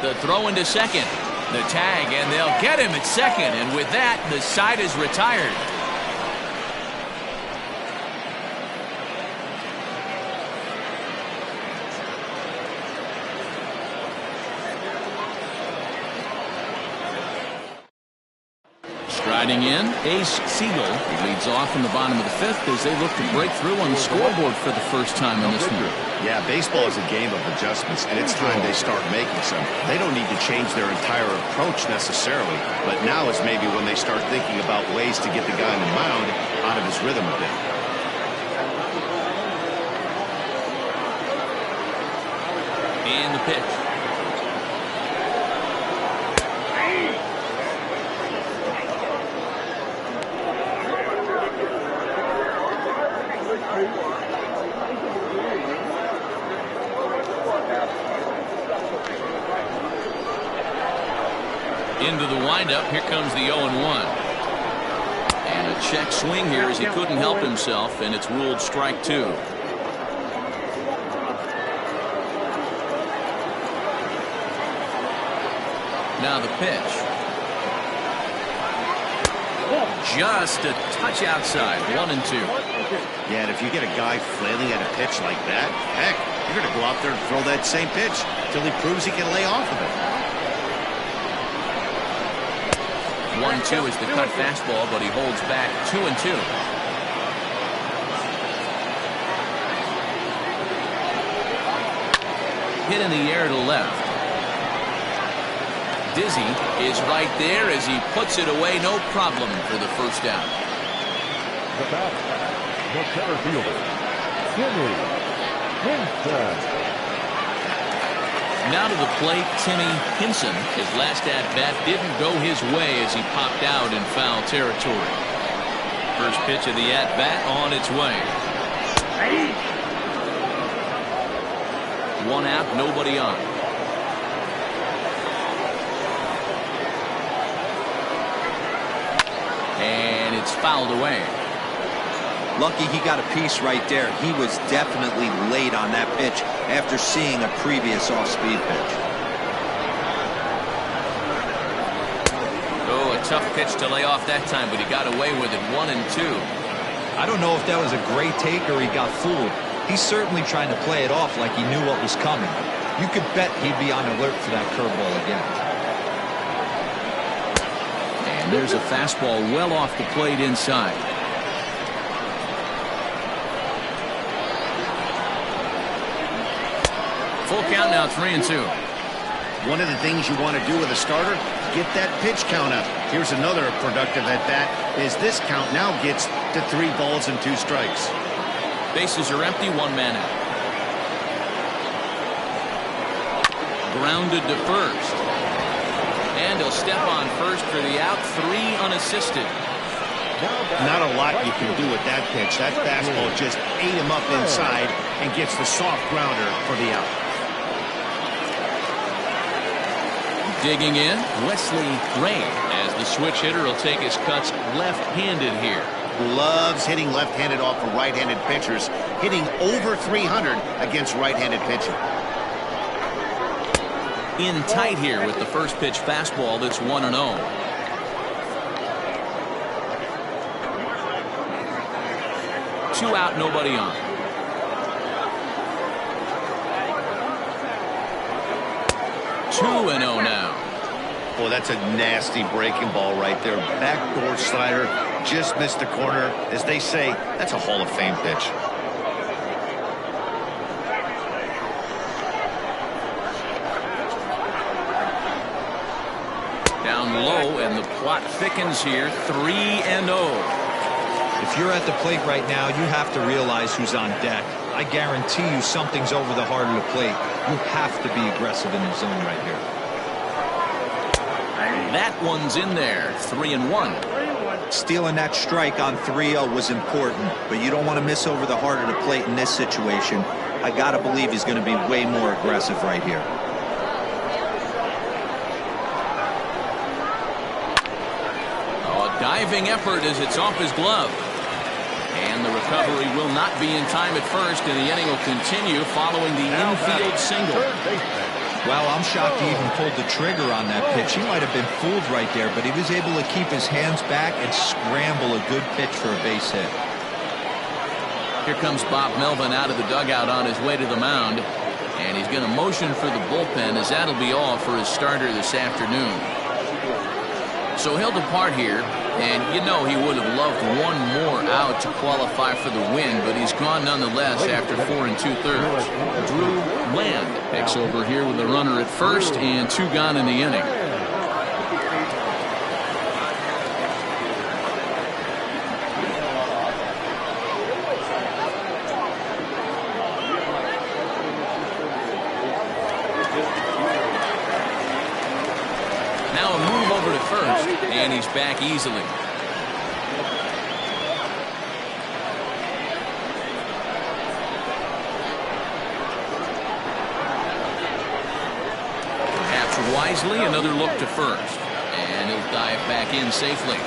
The throw into second. The tag, and they'll get him at second. And with that, the side is retired. Striding in, Ace Siegel leads off in the bottom of the 5th as they look to break through on the scoreboard for the first time in this one. Yeah, baseball is a game of adjustments, and it's time they start making some. They don't need to change their entire approach necessarily, but now is maybe when they start thinking about ways to get the guy on the mound out of his rhythm a bit. And the pitch. Into the windup. Here comes the 0-1. And a check swing here as he couldn't help himself, and it's ruled strike 2. Now the pitch. Just a touch outside. 1-2. Yeah, and if you get a guy flailing at a pitch like that, heck, you're going to go out there and throw that same pitch till he proves he can lay off of it. 1-2 is the cut fastball, but he holds back. 2-2. Hit in the air to left. Dizzy is right there as he puts it away. No problem for the first down. The batter, the center fielder, Timmy Henson. Now to the plate, Timmy Henson. His last at-bat didn't go his way as he popped out in foul territory. First pitch of the at-bat on its way. One out, nobody on. And it's fouled away. Lucky he got a piece right there. He was definitely late on that pitch after seeing a previous off-speed pitch. Oh, a tough pitch to lay off that time, but he got away with it. 1-2. I don't know if that was a great take or he got fooled. He's certainly trying to play it off like he knew what was coming. You could bet he'd be on alert for that curveball again. And there's a fastball well off the plate inside. Full count now, 3-2. One of the things you want to do with a starter, get that pitch count up. Here's another productive at-bat, is this count now gets to 3 balls and 2 strikes. Bases are empty, 1 man out. Grounded to first. And he'll step on first for the out. 3 unassisted. Not a lot you can do with that pitch. That fastball just ate him up inside and gets the soft grounder for the out. Digging in, Wesley Gray, as the switch hitter will take his cuts left-handed here. Loves hitting left-handed off of right-handed pitchers, hitting over 300 against right-handed pitching. In tight here with the first pitch fastball that's 1-0. Two out, nobody on. Two and 0 now. Boy, that's a nasty breaking ball right there. Backdoor slider, just missed the corner. As they say, that's a Hall of Fame pitch. Down low, and the plot thickens here. 3-0. If you're at the plate right now, you have to realize who's on deck. I guarantee you something's over the heart of the plate. You have to be aggressive in the zone right here. That one's in there. 3-1. Stealing that strike on 3-0 was important, but you don't want to miss over the heart of the plate in this situation. I got to believe he's going to be way more aggressive right here. Oh, a diving effort as it's off his glove. And the recovery will not be in time at first, and the inning will continue following the infield single. Well, I'm shocked he even pulled the trigger on that pitch. He might have been fooled right there, but he was able to keep his hands back and scramble a good pitch for a base hit. Here comes Bob Melvin out of the dugout on his way to the mound, and he's going to motion for the bullpen, as that'll be all for his starter this afternoon. So he'll depart here, and you know he would have loved one more out to qualify for the win, but he's gone nonetheless after 4 2/3. Drew Land picks over here with a runner at first and 2 gone in the inning. Now a move over to first, and he's back easily. Perhaps wisely, another look to first, and he'll dive back in safely.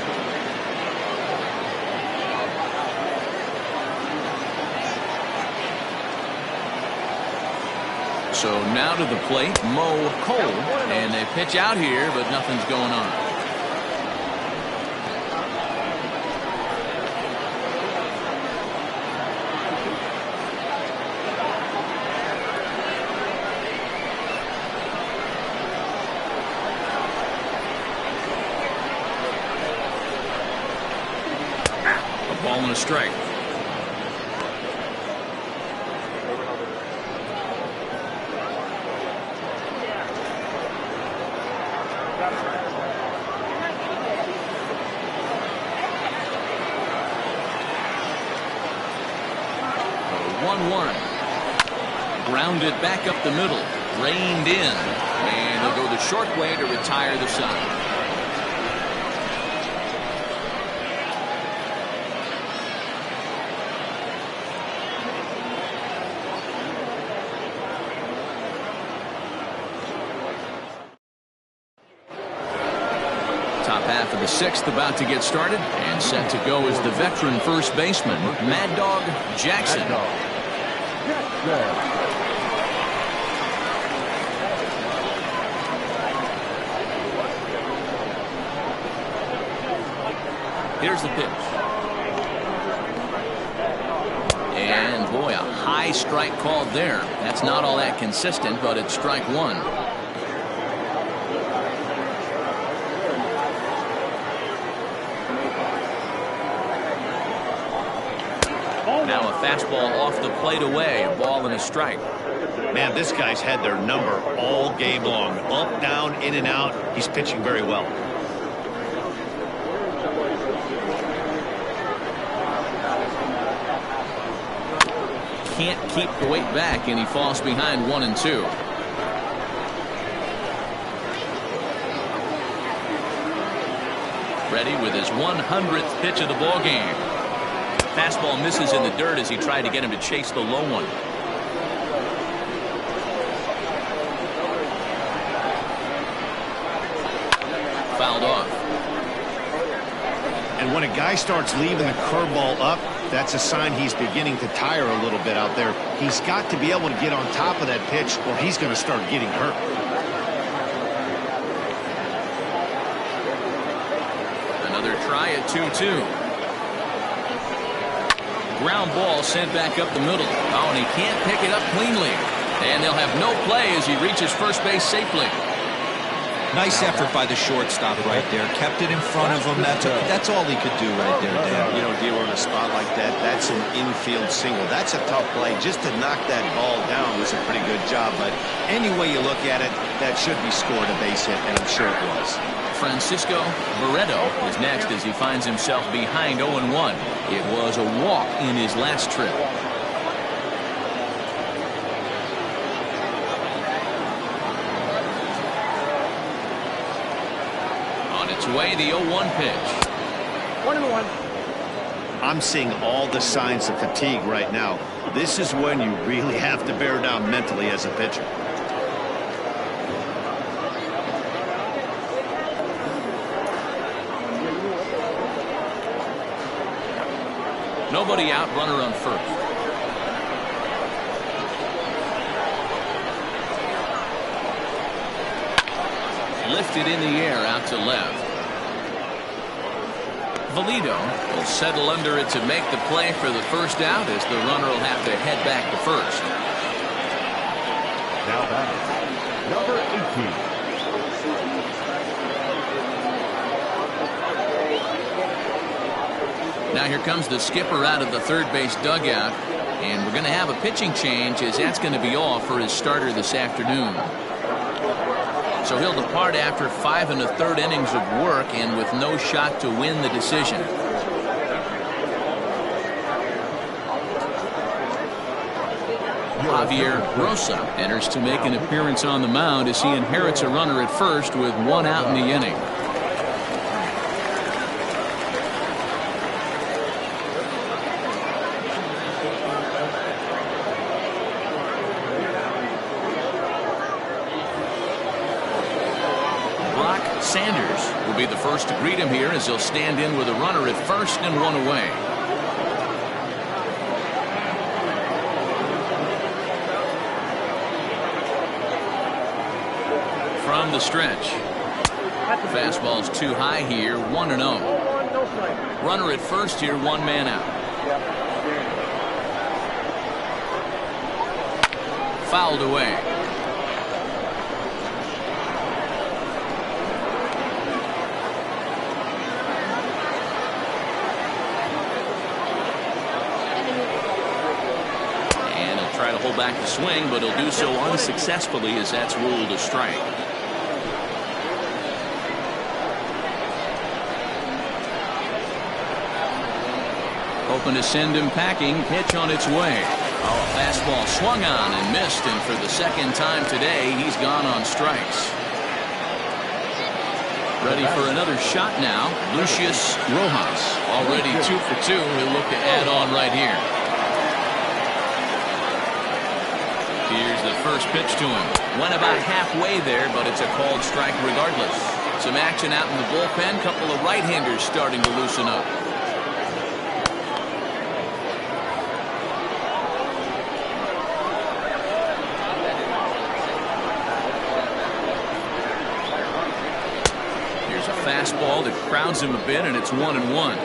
So now to the plate, Mo Cole, and they pitch out here, but nothing's going on. A ball and a strike. Grounded back up the middle, reined in, and he'll go the short way to retire the side. Top half of the sixth about to get started, and set to go is the veteran first baseman, Mad Dog Jackson. Here's the pitch. And boy, a high strike called there. That's not all that consistent, but it's strike one. Now a fastball off the plate away, a ball and a strike. Man, this guy's had their number all game long. Up, down, in and out. He's pitching very well. Can't keep the weight back, and he falls behind 1-2. Ready with his 100th pitch of the ball game. Fastball misses in the dirt as he tried to get him to chase the low one. Fouled off. And when a guy starts leaving the curveball up, that's a sign he's beginning to tire a little bit out there. He's got to be able to get on top of that pitch, or he's going to start getting hurt. Another try at 2-2. Ground ball sent back up the middle. Oh, and he can't pick it up cleanly. And they'll have no play as he reaches first base safely. Nice effort by the shortstop right there. Kept it in front of him. That's all he could do right there, Dan. You know, D'Lo, in a spot like that, that's an infield single. That's a tough play. Just to knock that ball down was a pretty good job. But any way you look at it, that should be scored a base hit, and I'm sure it was. Francisco Barreto is next as he finds himself behind 0-1. It was a walk in his last trip. On its way, the 0-1 pitch. 1-1. I'm seeing all the signs of fatigue right now. This is when you really have to bear down mentally as a pitcher. Nobody out, runner on first. Lifted in the air out to left. Valido will settle under it to make the play for the first out as the runner will have to head back to first. Now batting, number 18. Now here comes the skipper out of the third base dugout, and we're going to have a pitching change as that's going to be all for his starter this afternoon. So he'll depart after 5 1/3 innings of work and with no shot to win the decision. Javier Rosa enters to make an appearance on the mound as he inherits a runner at first with 1 out in the inning. Sanders will be the first to greet him here as he'll stand in with a runner at first and 1 away. down the stretch. Fastball's too high here, 1-0. No strike. Runner at first here, one man out. Fouled away. And he'll try to hold back the swing, but he'll do so unsuccessfully as that's ruled a strike. Hoping to send him packing. Pitch on its way. Fastball swung on and missed, and for the second time today, he's gone on strikes. Ready for another shot now. Lucius Rojas, already 2 for 2. He'll look to add on right here. Here's the first pitch to him. Went about halfway there, but it's a called strike regardless. Some action out in the bullpen. Couple of right-handers starting to loosen up. Fastball that crowds him a bit, and it's 1-1.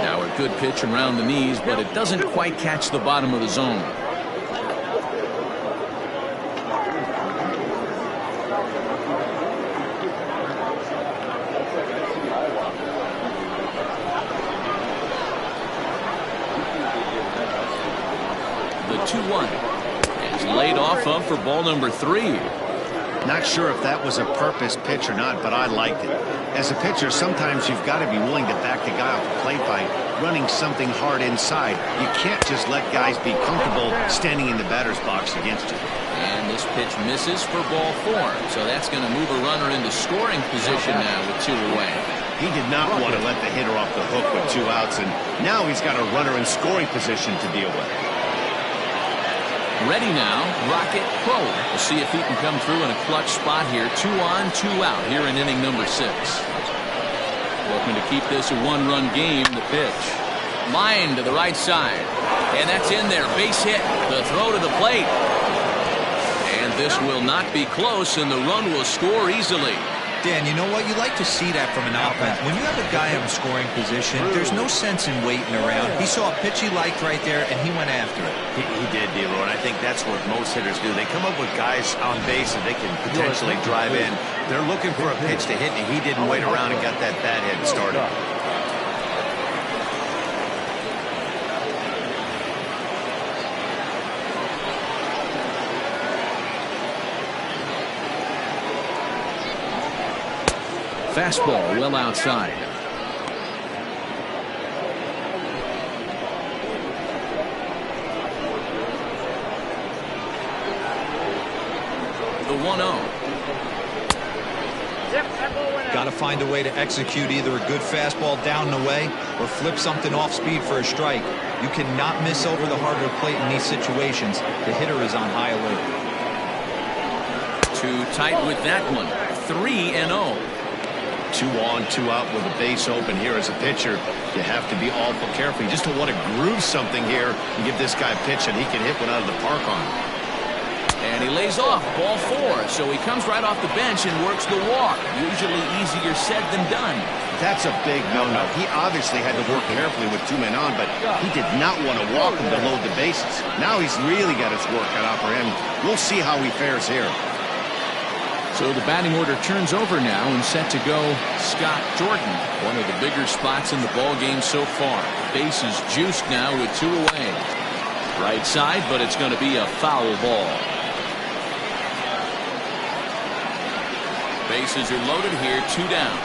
Now a good pitch around the knees, but it doesn't quite catch the bottom of the zone. The 2-1. Laid off of for ball number 3. Not sure if that was a purpose pitch or not, but I liked it. As a pitcher, sometimes you've got to be willing to back the guy off the plate by running something hard inside. You can't just let guys be comfortable standing in the batter's box against you. And this pitch misses for ball 4, so that's going to move a runner into scoring position now with 2 away. He did not want to let the hitter off the hook with 2 outs, and now he's got a runner in scoring position to deal with. Ready now, Rocket Poe. We'll see if he can come through in a clutch spot here. 2 on, 2 out here in inning number 6. Looking to keep this a 1-run game. The pitch. Line to the right side. And that's in there. Base hit. The throw to the plate. And this will not be close, and the run will score easily. Dan, you know what? You like to see that from an offense. When you have a guy in scoring position, there's no sense in waiting around. He saw a pitch he liked right there, and he went after it. He did, D-Row, and I think that's what most hitters do. They come up with guys on base that they can potentially drive in. They're looking for a pitch to hit, and he didn't wait around and got that bat hit started. Fastball well outside. The 1-0. Got to find a way to execute either a good fastball down and away or flip something off speed for a strike. You cannot miss over the hardwood plate in these situations. The hitter is on high alert. Too tight with that one. 3-0. 2 on, 2 out with a base open here as a pitcher. You have to be awful careful. You just don't want to groove something here and give this guy a pitch and he can hit one out of the park on him. And he lays off ball 4, so he comes right off the bench and works the walk. Usually easier said than done. That's a big no-no. He obviously had to work carefully with 2 men on, but he did not want to walk him to load the bases. Now he's really got his work cut out for him. We'll see how he fares here. So the batting order turns over now and set to go Scott Jordan. One of the bigger spots in the ball game so far. Base is juiced now with 2 away. Right side, but it's going to be a foul ball. Bases are loaded here, 2 down.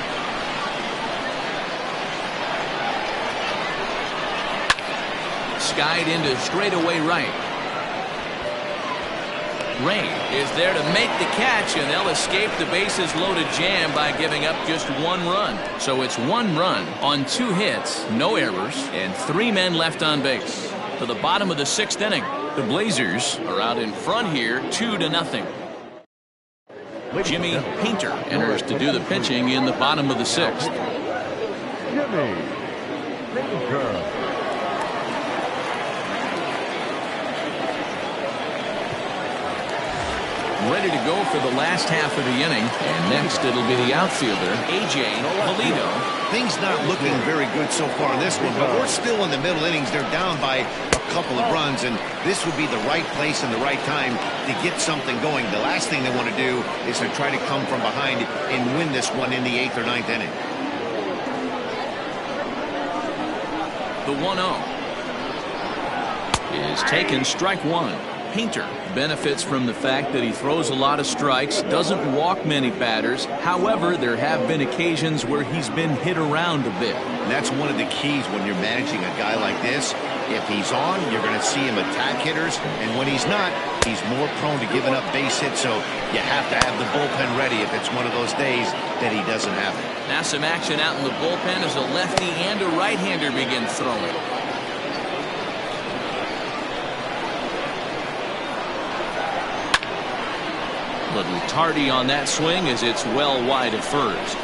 Skied into straightaway right. Ray is there to make the catch, and they'll escape the bases loaded jam by giving up just 1 run. So it's 1 run on 2 hits, no errors, and 3 men left on base. To the bottom of the 6th inning, the Blazers are out in front here, 2-0. Jimmy Painter enters to do the pitching in the bottom of the 6th. Jimmy Painter. ready to go for the last half of the inning. And next it'll be the outfielder, A.J. Pulido. Things not looking very good so far in this one, but we're still in the middle innings. They're down by a couple of runs, and this would be the right place and the right time to get something going. The last thing they want to do is to try to come from behind and win this one in the 8th or 9th inning. The 1-0 is taken, strike one. Painter benefits from the fact that he throws a lot of strikes, doesn't walk many batters. However, there have been occasions where he's been hit around a bit. And that's one of the keys when you're managing a guy like this. If he's on, you're going to see him attack hitters, and when he's not, he's more prone to giving up base hits, so you have to have the bullpen ready if it's one of those days that he doesn't have it. Now some action out in the bullpen as a lefty and a right-hander begin throwing. Little tardy on that swing as it's well wide of first.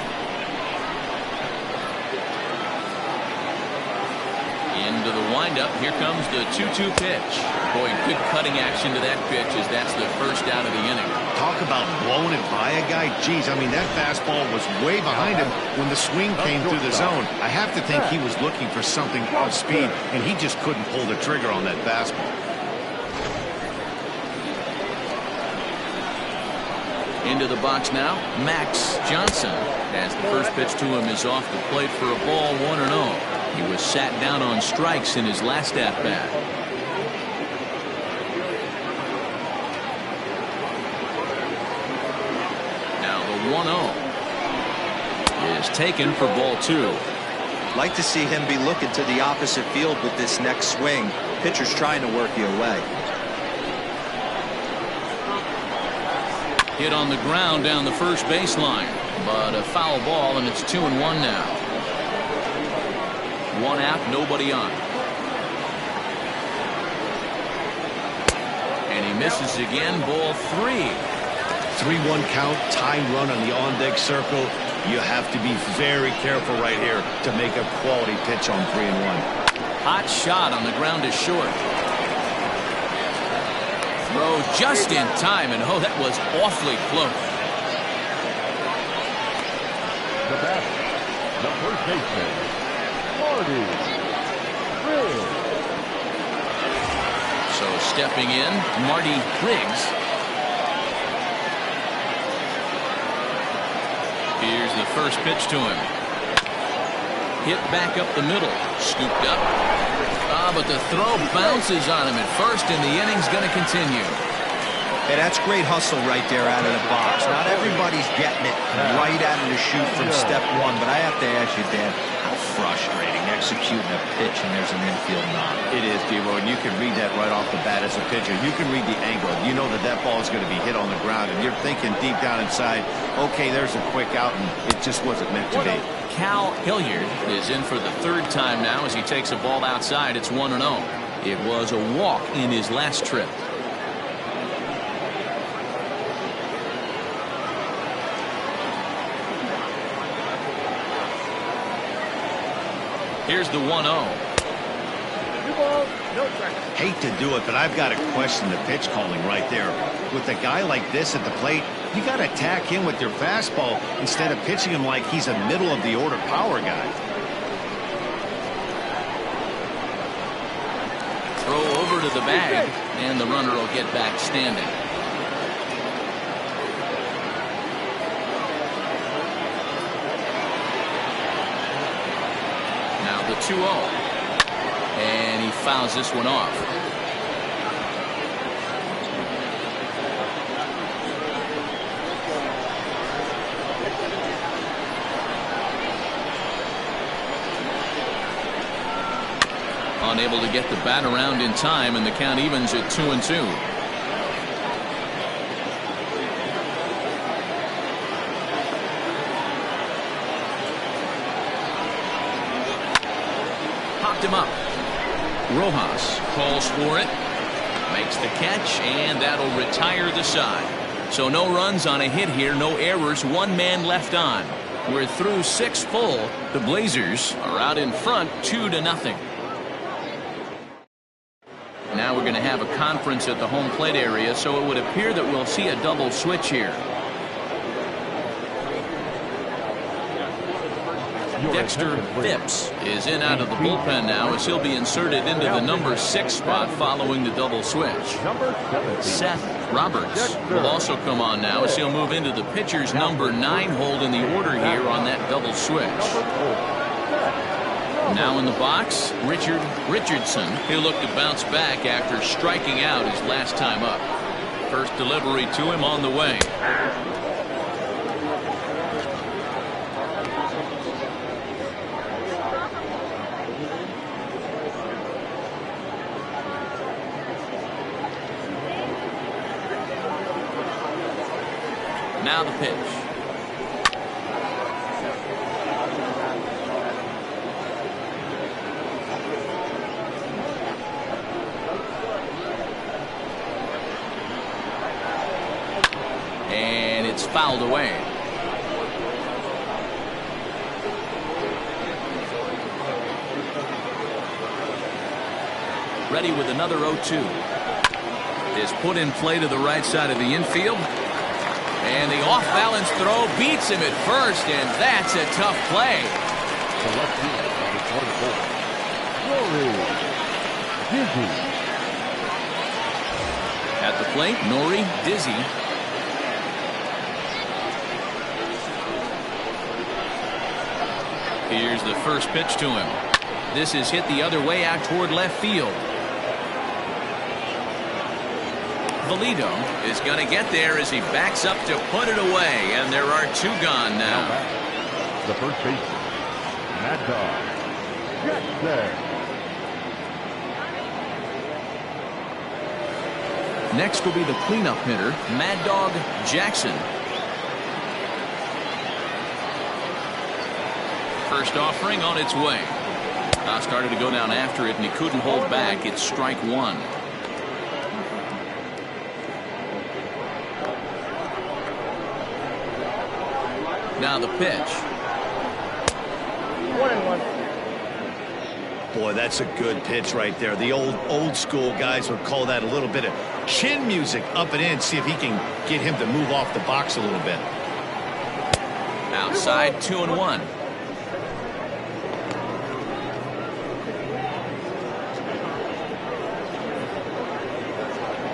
Into the windup. Here comes the 2-2 pitch. Boy, good cutting action to that pitch as that's the first out of the inning. Talk about blowing it by a guy. Geez, I mean, that fastball was way behind him when the swing came through the zone. I have to think he was looking for something off speed, and he just couldn't pull the trigger on that fastball. Into the box now, Max Johnson, as the first pitch to him is off the plate for a ball, 1-0. He was sat down on strikes in his last at-bat. Now the 1-0 is taken for ball 2. Like to see him be looking to the opposite field with this next swing. Pitcher's trying to work you away. Hit on the ground down the first baseline, but a foul ball, and it's 2-1 now. One out, nobody on. And he misses again, ball 3. 3-1 count, tying run on the on-deck circle. You have to be very careful right here to make a quality pitch on 3-1. Hot shot on the ground is short. Throw just in time, and oh, that was awfully close. The batter, the first baseman, Marty Riggs. So stepping in, Marty Riggs. Here's the first pitch to him. Hit back up the middle, scooped up. But the throw bounces on him at first, and the inning's going to continue. Hey, that's great hustle right there out of the box. Not everybody's getting it right out of the chute from step one, but I have to ask you, Dan, how frustrating executing a pitch and there's an infield knock. It is, D-Roy, and you can read that right off the bat as a pitcher. You can read the angle. You know that that ball is going to be hit on the ground, and you're thinking deep down inside, okay, there's a quick out, and it just wasn't meant to be. Cal Hilliard is in for the third time now as he takes a ball outside. It's 1-0. It was a walk in his last trip. Here's the 1-0. Hate to do it, but I've got to question the pitch calling right there. With a guy like this at the plate, you got to attack him with your fastball instead of pitching him like he's a middle-of-the-order power guy. Throw over to the bag, and the runner will get back standing. Now the 2-0. And he fouls this one off. Unable to get the bat around in time, and the count evens at 2-2. Popped him up. Rojas calls for it, makes the catch, and that'll retire the side. So no runs on a hit here, no errors, one man left on. We're through 6 full. The Blazers are out in front 2-0. Now we're going to have have a conference at the home plate area, so it would appear that we'll see a double switch here. Dexter Phipps is in out of the bullpen now as he'll be inserted into the number 6 spot following the double switch. Seth Roberts will also come on now as he'll move into the pitcher's number 9 hold in the order here on that double switch. Now in the box, Richard Richardson. He'll look to bounce back after striking out his last time up. First delivery to him on the way. Now the pitch. And it's fouled away. Ready with another 0-2. Is put in play to the right side of the infield. And the off-balance throw beats him at first, and that's a tough play. The left field, number 24. Nori Dizzy. At the plate, Nori Dizzy. Here's the first pitch to him. This is hit the other way out toward left field. Valito is going to get there as he backs up to put it away, and there are 2 gone now. The first baseman, Mad Dog Jackson. Next will be the cleanup hitter, Mad Dog Jackson. First offering on its way. Started to go down after it, and he couldn't hold back. It's strike 1. Now the pitch. 1-1. Boy, that's a good pitch right there. The old school guys would call that a little bit of chin music up and in. See if he can get him to move off the box a little bit. Outside, 2-1.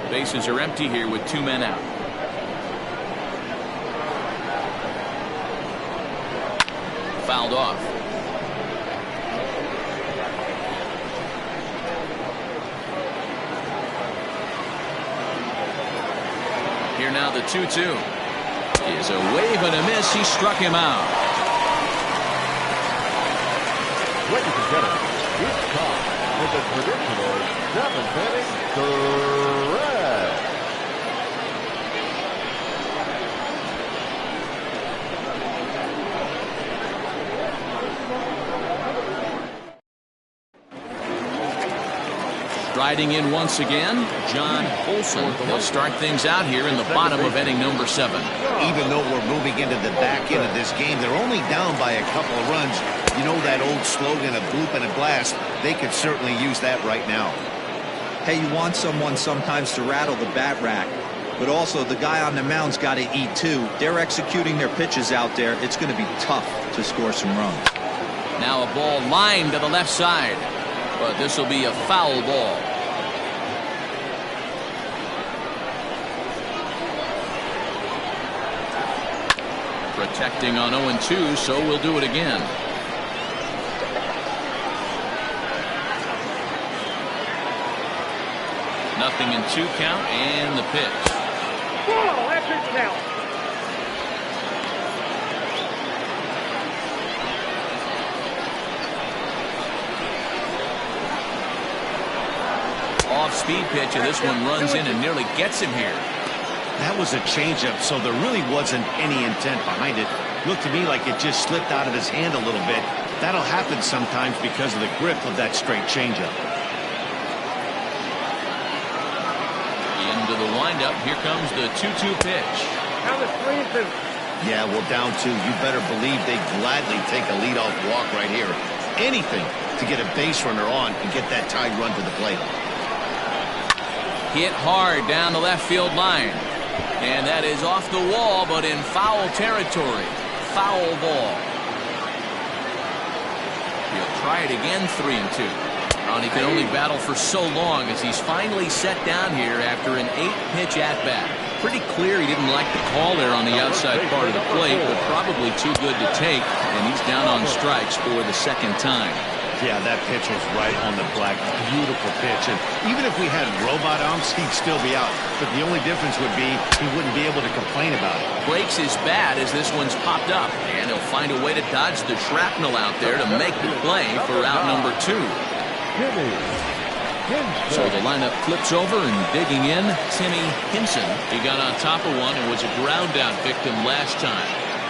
Bases are empty here with 2 men out. Fouled off. Here now the 2-2 is a wave and a miss. He struck him out. Ladies and gentlemen, it's time for the traditional 7th inning stretch. Riding in once again, John Olson. They'll start things out here in the bottom of inning number 7. Even though we're moving into the back end of this game, they're only down by a couple of runs. You know that old slogan of bloop and a blast? They could certainly use that right now. Hey, you want someone sometimes to rattle the bat rack, but also the guy on the mound's got to eat too. They're executing their pitches out there. It's going to be tough to score some runs. Now a ball lined to the left side, but this will be a foul ball. Protecting on 0-2, so we'll do it again. Nothing in 2 count, and the pitch. Whoa, that's it now. Off-speed pitch, and this one runs in and nearly gets him here. That was a changeup, so there really wasn't any intent behind it. Looked to me like it just slipped out of his hand a little bit. That'll happen sometimes because of the grip of that straight changeup. Into the windup, here comes the 2-2 pitch. Now it's 3-2. Yeah, well, down 2. You better believe they'd gladly take a leadoff walk right here. Anything to get a base runner on and get that tied run to the plate. Hit hard down the left field line. And that is off the wall, but in foul territory. Foul ball. He'll try it again, 3-2. And he can only battle for so long as he's finally set down here after an 8-pitch at-bat. Pretty clear he didn't like the call there on the outside part of the plate, but probably too good to take, and he's down on strikes for the second time. Yeah, that pitch was right on the black. Beautiful pitch. And even if we had robot umps, he'd still be out. But the only difference would be he wouldn't be able to complain about it. Breaks his bat as this one's popped up, and he'll find a way to dodge the shrapnel out there to make the play for out number 2. So the lineup flips over, and digging in, Timmy Hinson. He got on top of one and was a ground out victim last time.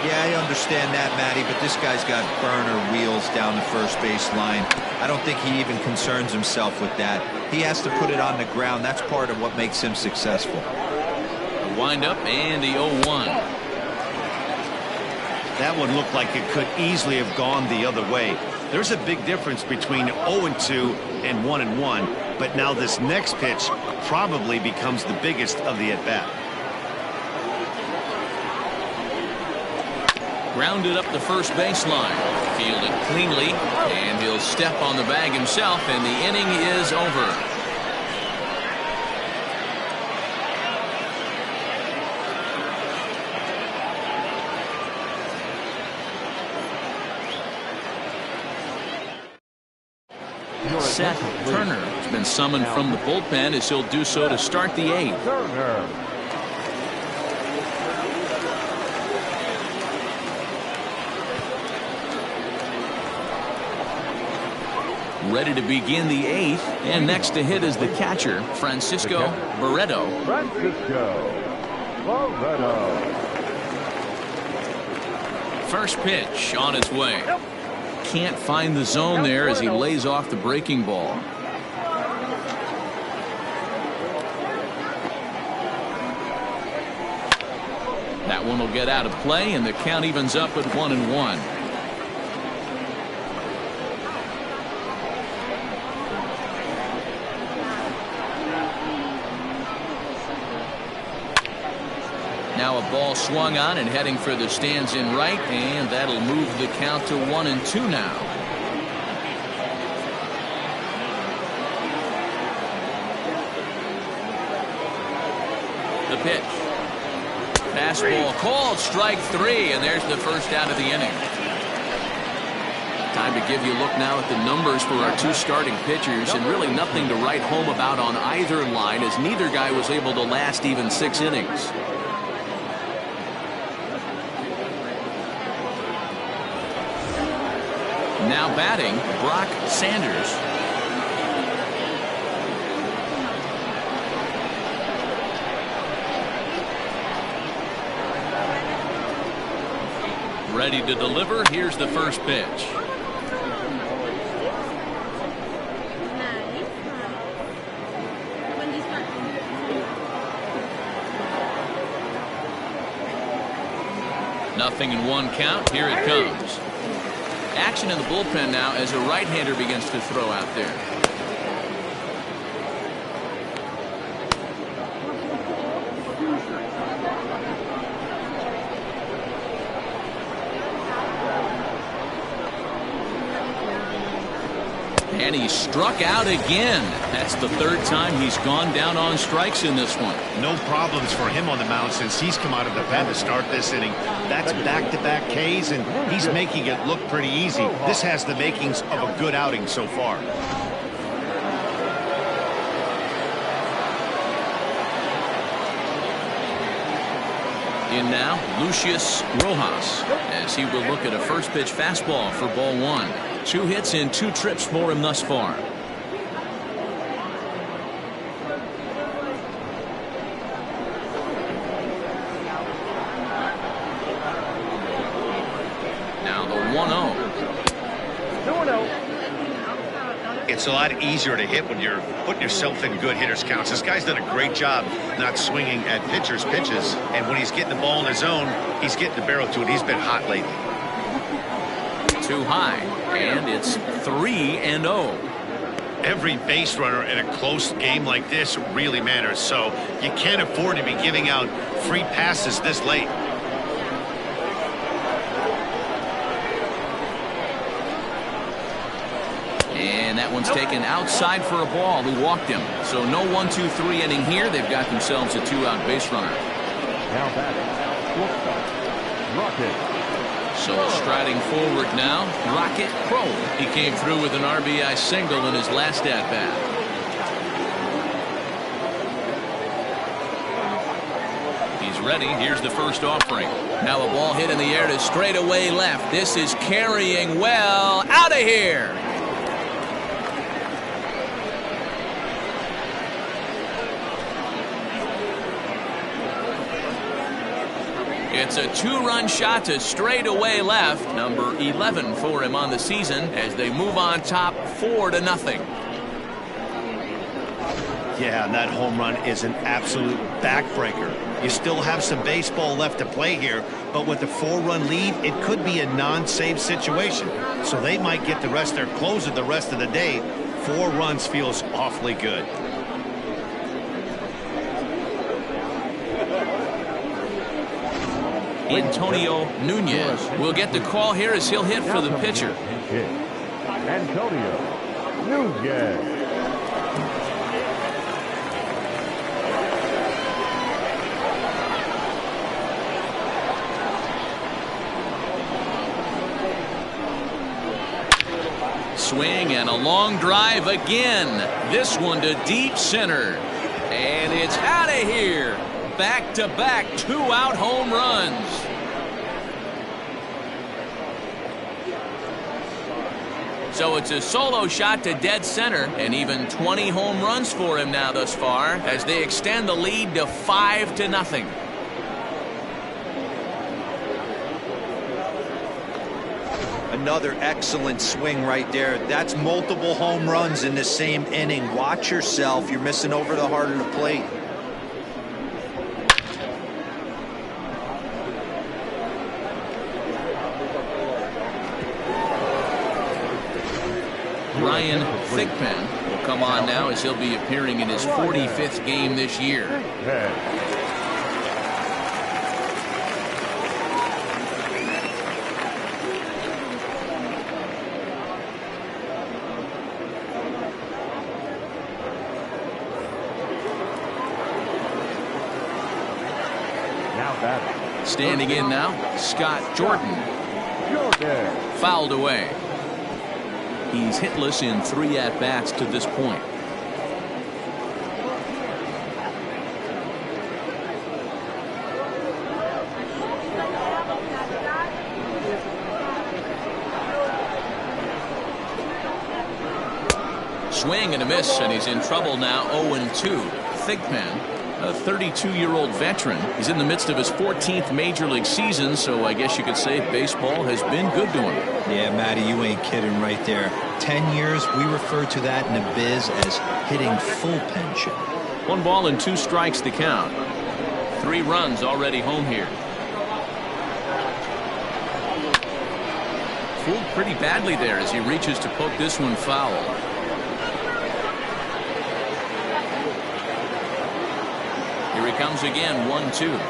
Yeah, I understand that, Matty, but this guy's got burner wheels down the first base line. I don't think he even concerns himself with that. He has to put it on the ground. That's part of what makes him successful. The windup and the 0-1. That one looked like it could easily have gone the other way. There's a big difference between 0-2 and 1-1, but now this next pitch probably becomes the biggest of the at-bat. Grounded up the first baseline. Fielded cleanly, and he'll step on the bag himself, and the inning is over. Seth Turner has been summoned from the bullpen as he'll do so to start the 8th. Turner. Ready to begin the 8th, and next to hit is the catcher, Francisco Barreto. First pitch on its way. Can't find the zone there as he lays off the breaking ball. That one will get out of play, and the count evens up at 1-1. Now a ball swung on and heading for the stands in right, and that'll move the count to 1-2 now. The pitch. Fastball called, strike 3, and there's the first out of the inning. Time to give you a look now at the numbers for our 2 starting pitchers, and really nothing to write home about on either line, as neither guy was able to last even 6 innings. Now batting, Brock Sanders. Ready to deliver. Here's the first pitch. Nothing in 1 count. Here it comes. Action in the bullpen now as a right-hander begins to throw out there. And he struck out again. That's the 3rd time he's gone down on strikes in this one. No problems for him on the mound since he's come out of the pen to start this inning. That's back-to-back Ks, and he's making it look pretty easy. This has the makings of a good outing so far. In now, Lucius Rojas, as he will look at a first pitch fastball for ball 1. 2 hits in 2 trips for him thus far. Now the 1-0. It's a lot easier to hit when you're putting yourself in good hitters counts. This guy's done a great job not swinging at pitchers' pitches, and when he's getting the ball in his zone, he's getting the barrel to it. He's been hot lately. Too high, and it's 3-0. Every base runner in a close game like this really matters, so you can't afford to be giving out free passes this late. And that one's taken outside for a ball. He walked him. So no 1-2-3 inning here. They've got themselves a 2-out base runner. Now batting, Rocket. So striding forward now, Rocket Crow. He came through with an RBI single in his last at-bat. He's ready. Here's the first offering. Now a ball hit in the air to straightaway left. This is carrying well. Out of here. It's a 2-run shot to straightaway left. Number 11 for him on the season as they move on top 4-0. Yeah, and that home run is an absolute backbreaker. You still have some baseball left to play here, but with a 4-run lead, it could be a non-save situation. So they might get the rest of their closer the rest of the day. 4 runs feels awfully good. Antonio Nunez will get the call here as he'll hit for the pitcher. Antonio Nunez. Swing and a long drive again. This one to deep center. And it's out of here. Back-to-back 2-out home runs. So it's a solo shot to dead center, and even 20 home runs for him now thus far as they extend the lead to 5-0. Another excellent swing right there. That's multiple home runs in the same inning. Watch yourself. You're missing over the heart of the plate. Ryan Thigpen will come on now as he'll be appearing in his 45th game this year. Standing in now, Scott Jordan. Fouled away. He's hitless in 3 at-bats to this point. Swing and a miss, and he's in trouble now. 0-2. Thigpen, a 32-year-old veteran. He's in the midst of his 14th Major League season, so I guess you could say baseball has been good to him. Yeah, Matty, you ain't kidding right there. 10 years, we refer to that in the biz as hitting full pension. 1 ball and 2 strikes to count. 3 runs already home here. Fooled pretty badly there as he reaches to poke this one foul. Here he comes again, 1-2.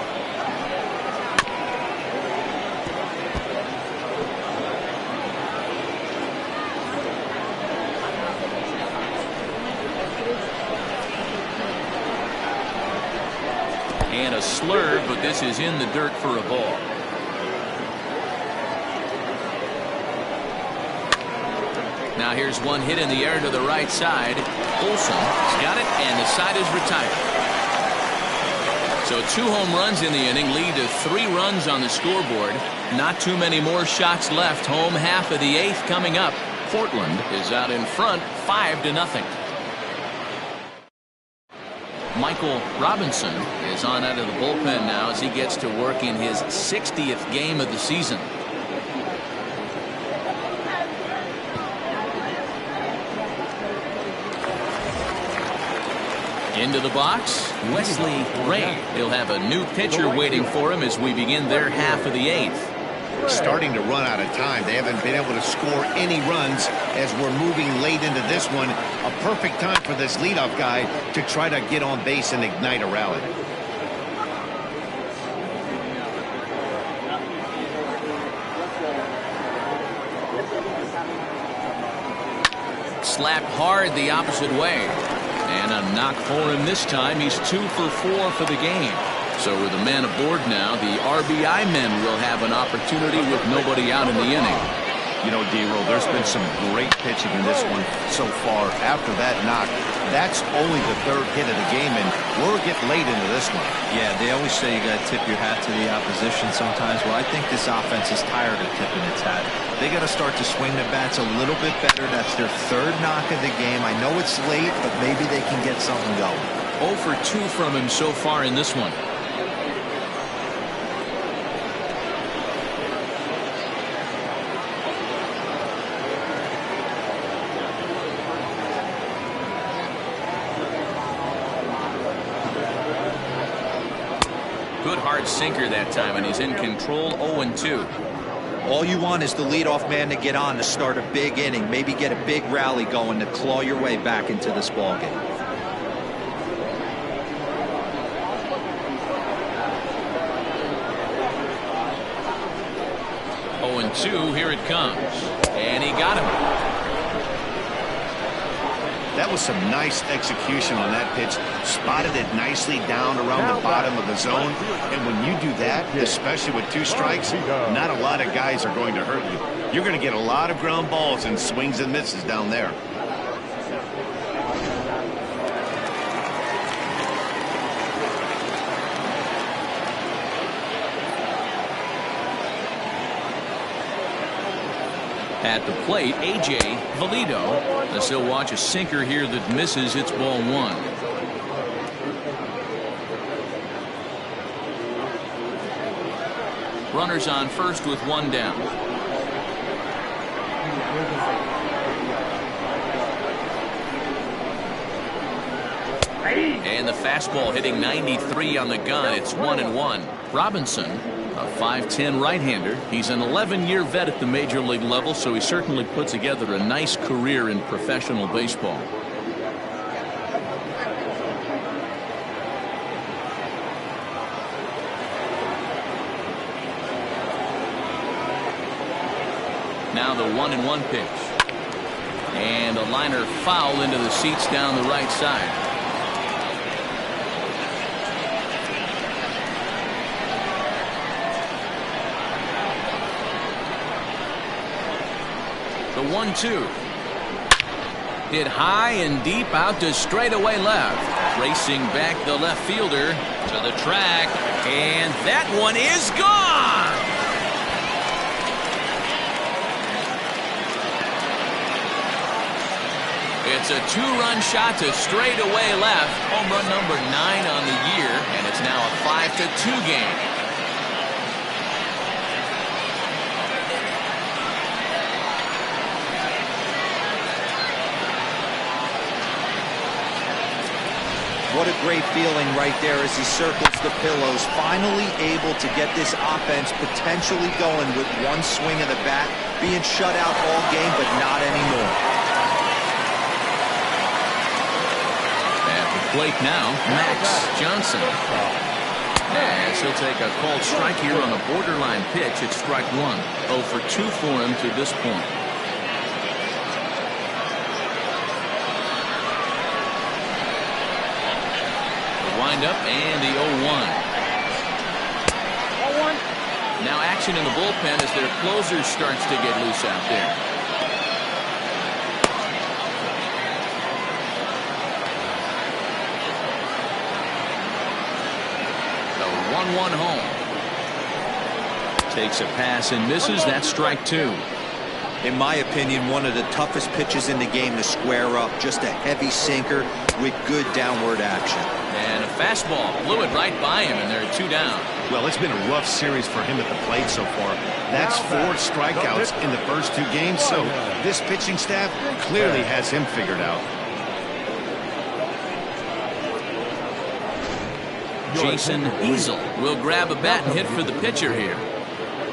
And a slurve, but this is in the dirt for a ball. Now here's one hit in the air to the right side. Olson's got it, and the side is retired. So 2 home runs in the inning lead to 3 runs on the scoreboard. Not too many more shots left. Home half of the 8th coming up. Portland is out in front 5-0. Michael Robinson is on out of the bullpen now as he gets to work in his 60th game of the season. Into the box, Wesley Ray. He'll have a new pitcher waiting for him as we begin their half of the 8th. starting to run out of time. They haven't been able to score any runs as we're moving late into this one. A perfect time for this leadoff guy to try to get on base and ignite a rally. Slapped hard the opposite way. And a knock for him this time. He's 2 for 4 for the game. So with a man aboard now, the RBI men will have an opportunity with nobody out in the inning. You know, D-Roll, there's been some great pitching in this one so far. After that knock, that's only the 3rd hit of the game, and we're getting late into this one. Yeah, they always say you got to tip your hat to the opposition sometimes. Well, I think this offense is tired of tipping its hat. They got to start to swing the bats a little bit better. That's their 3rd knock of the game. I know it's late, but maybe they can get something going. 0 for 2 from him so far in this one. Good hard sinker that time, and he's in control. 0-2. All you want is the leadoff man to get on to start a big inning, maybe get a big rally going to claw your way back into this ballgame. 0-2, here it comes. And he got him. That was some nice execution on that pitch. Spotted it nicely down around the bottom of the zone. And when you do that, especially with 2 strikes, not a lot of guys are going to hurt you. You're going to get a lot of ground balls and swings and misses down there. At the plate, A.J. Valido. As he'll watch a sinker here that misses. It's ball 1. Runners on first with 1 down. And the fastball hitting 93 on the gun. It's 1-1. Robinson, a 5'10" right-hander. He's an 11-year vet at the major league level, so he certainly put together a nice career in professional baseball. Now the 1-1 pitch. And a liner foul into the seats down the right side. The 1-2. Hit high and deep out to straightaway left. Racing back the left fielder to the track. And that one is gone. It's a 2-run shot to straightaway left. Home run number 9 on the year. And it's now a 5-2 game. What a great feeling right there as he circles the pillows. Finally able to get this offense potentially going with 1 swing of the bat. Being shut out all game, but not anymore. At the plate now, Max Johnson. As he'll take a called strike here on a borderline pitch. It's strike 1. 0 for 2 for him to this point. Wind up and the 0-1. Now action in the bullpen as their closer starts to get loose out there. The 1-1 home. Takes a pass and misses. That's strike 2. In my opinion, one of the toughest pitches in the game to square up. Just a heavy sinker with good downward action. And a fastball blew it right by him, and there are 2 down. Well, it's been a rough series for him at the plate so far. That's 4 strikeouts in the first 2 games, so this pitching staff clearly has him figured out. Jason Easel will grab a bat and hit for the pitcher here.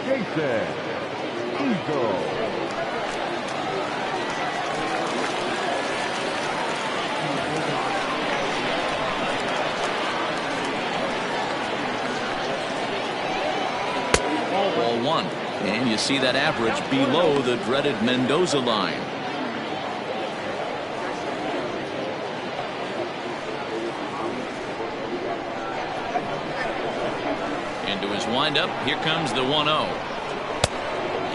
Jason Eagle. Ball one. And you see that average below the dreaded Mendoza line. Into his windup, here comes the 1-0.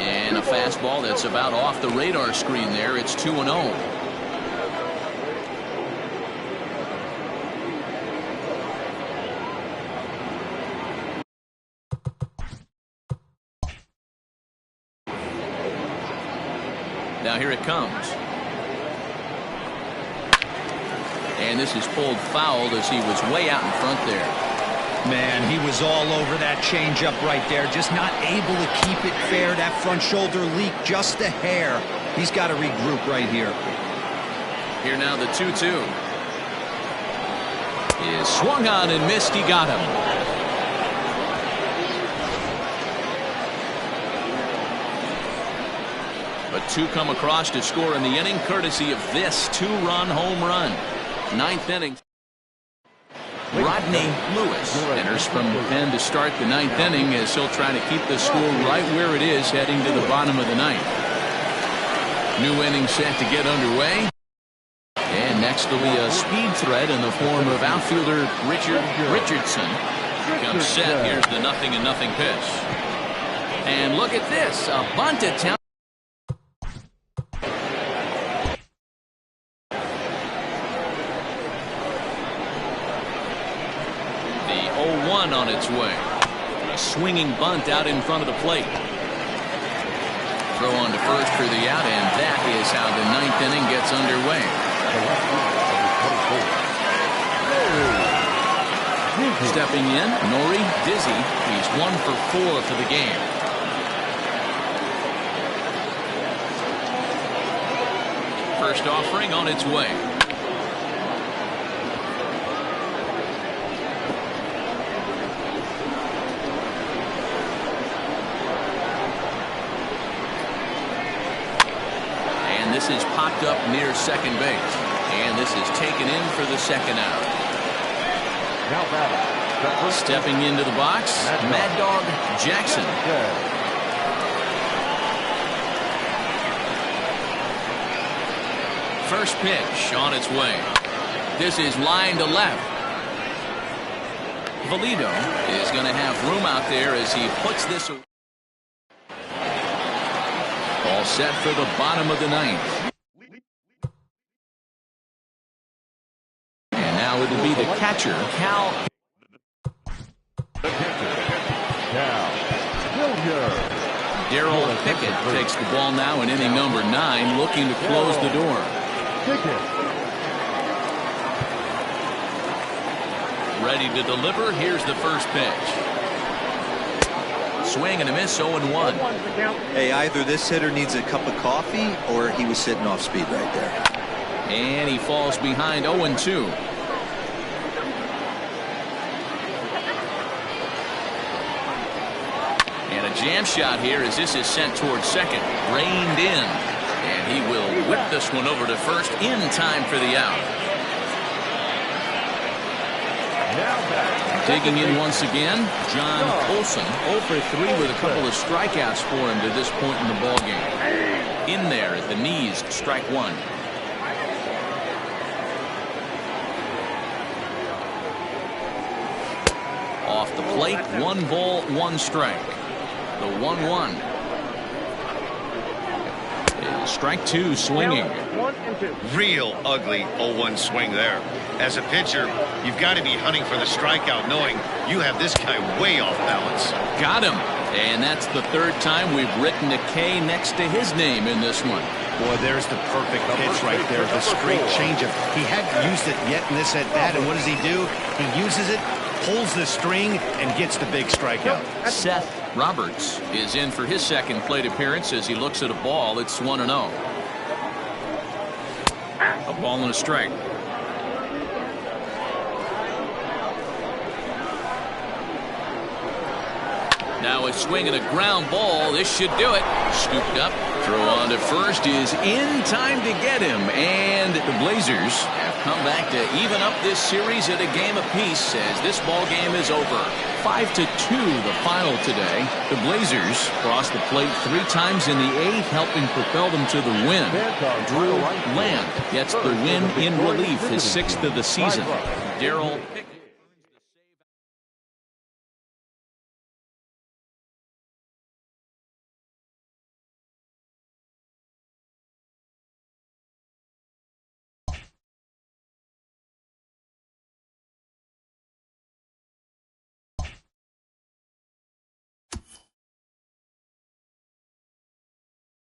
And a fastball that's about off the radar screen there. It's 2-0. Now here it comes. And this is pulled fouled as he was way out in front there. Man, he was all over that changeup right there. Just not able to keep it fair. That front shoulder leak just a hair. He's got to regroup right here. Here now the 2-2. Is swung on and missed. He got him. But two come across to score in the inning, courtesy of this two-run home run. Ninth inning. Rodney Lewis enters from the pen to start the ninth inning as he'll try to keep the score right where it is heading to the bottom of the ninth. New inning set to get underway. And next will be a speed threat in the form of outfielder Richard Richardson. Comes set. Here's the 0-0 pitch. And look at this. A bunt attempt. On its way. A swinging bunt out in front of the plate. Throw on to first for the out, and that is how the ninth inning gets underway. Stepping in, Nori Dizzy. He's 1 for 4 for the game. First offering on its way. This is popped up near second base. And this is taken in for the second out. Stepping into the box, Mad Dog Jackson. First pitch on its way. This is line to left. Valido is going to have room out there as he puts this away. All set for the bottom of the ninth. And now it'll be the catcher, Cal. Darrell Pickett takes the ball now in inning number 9, looking to close the door. Ready to deliver. Here's the first pitch. Swing and a miss, 0-1. Hey, either this hitter needs a cup of coffee or he was sitting off speed right there. And he falls behind 0-2. And a jam shot here as this is sent towards second. Reined in. And he will whip this one over to first in time for the out. Digging in once again, John Olson, 0 for 3 with a couple of strikeouts for him to this point in the ballgame. In there at the knees, strike one. Off the plate, 1 ball, 1 strike. The 1-1. Strike 2 swinging. Real ugly 0-1 swing there. As a pitcher, you've got to be hunting for the strikeout, knowing you have this guy way off balance. Got him. And that's the 3rd time we've written a K next to his name in this one. Boy, there's the perfect pitch right there. The straight changeup. He hadn't used it yet in this at-bat, and what does he do? He uses it, pulls the string, and gets the big strikeout. Seth Roberts is in for his second plate appearance as he looks at a ball. It's 1-0. A ball and a strike. Now a swing and a ground ball. This should do it. Scooped up. Throw on to first is in time to get him. And the Blazers have come back to even up this series at a game apiece as this ball game is over. 5-2 the final today. The Blazers crossed the plate 3 times in the 8th, helping propel them to the win. Drew Land gets the win in relief, his 6th of the season. Darrell Pickett.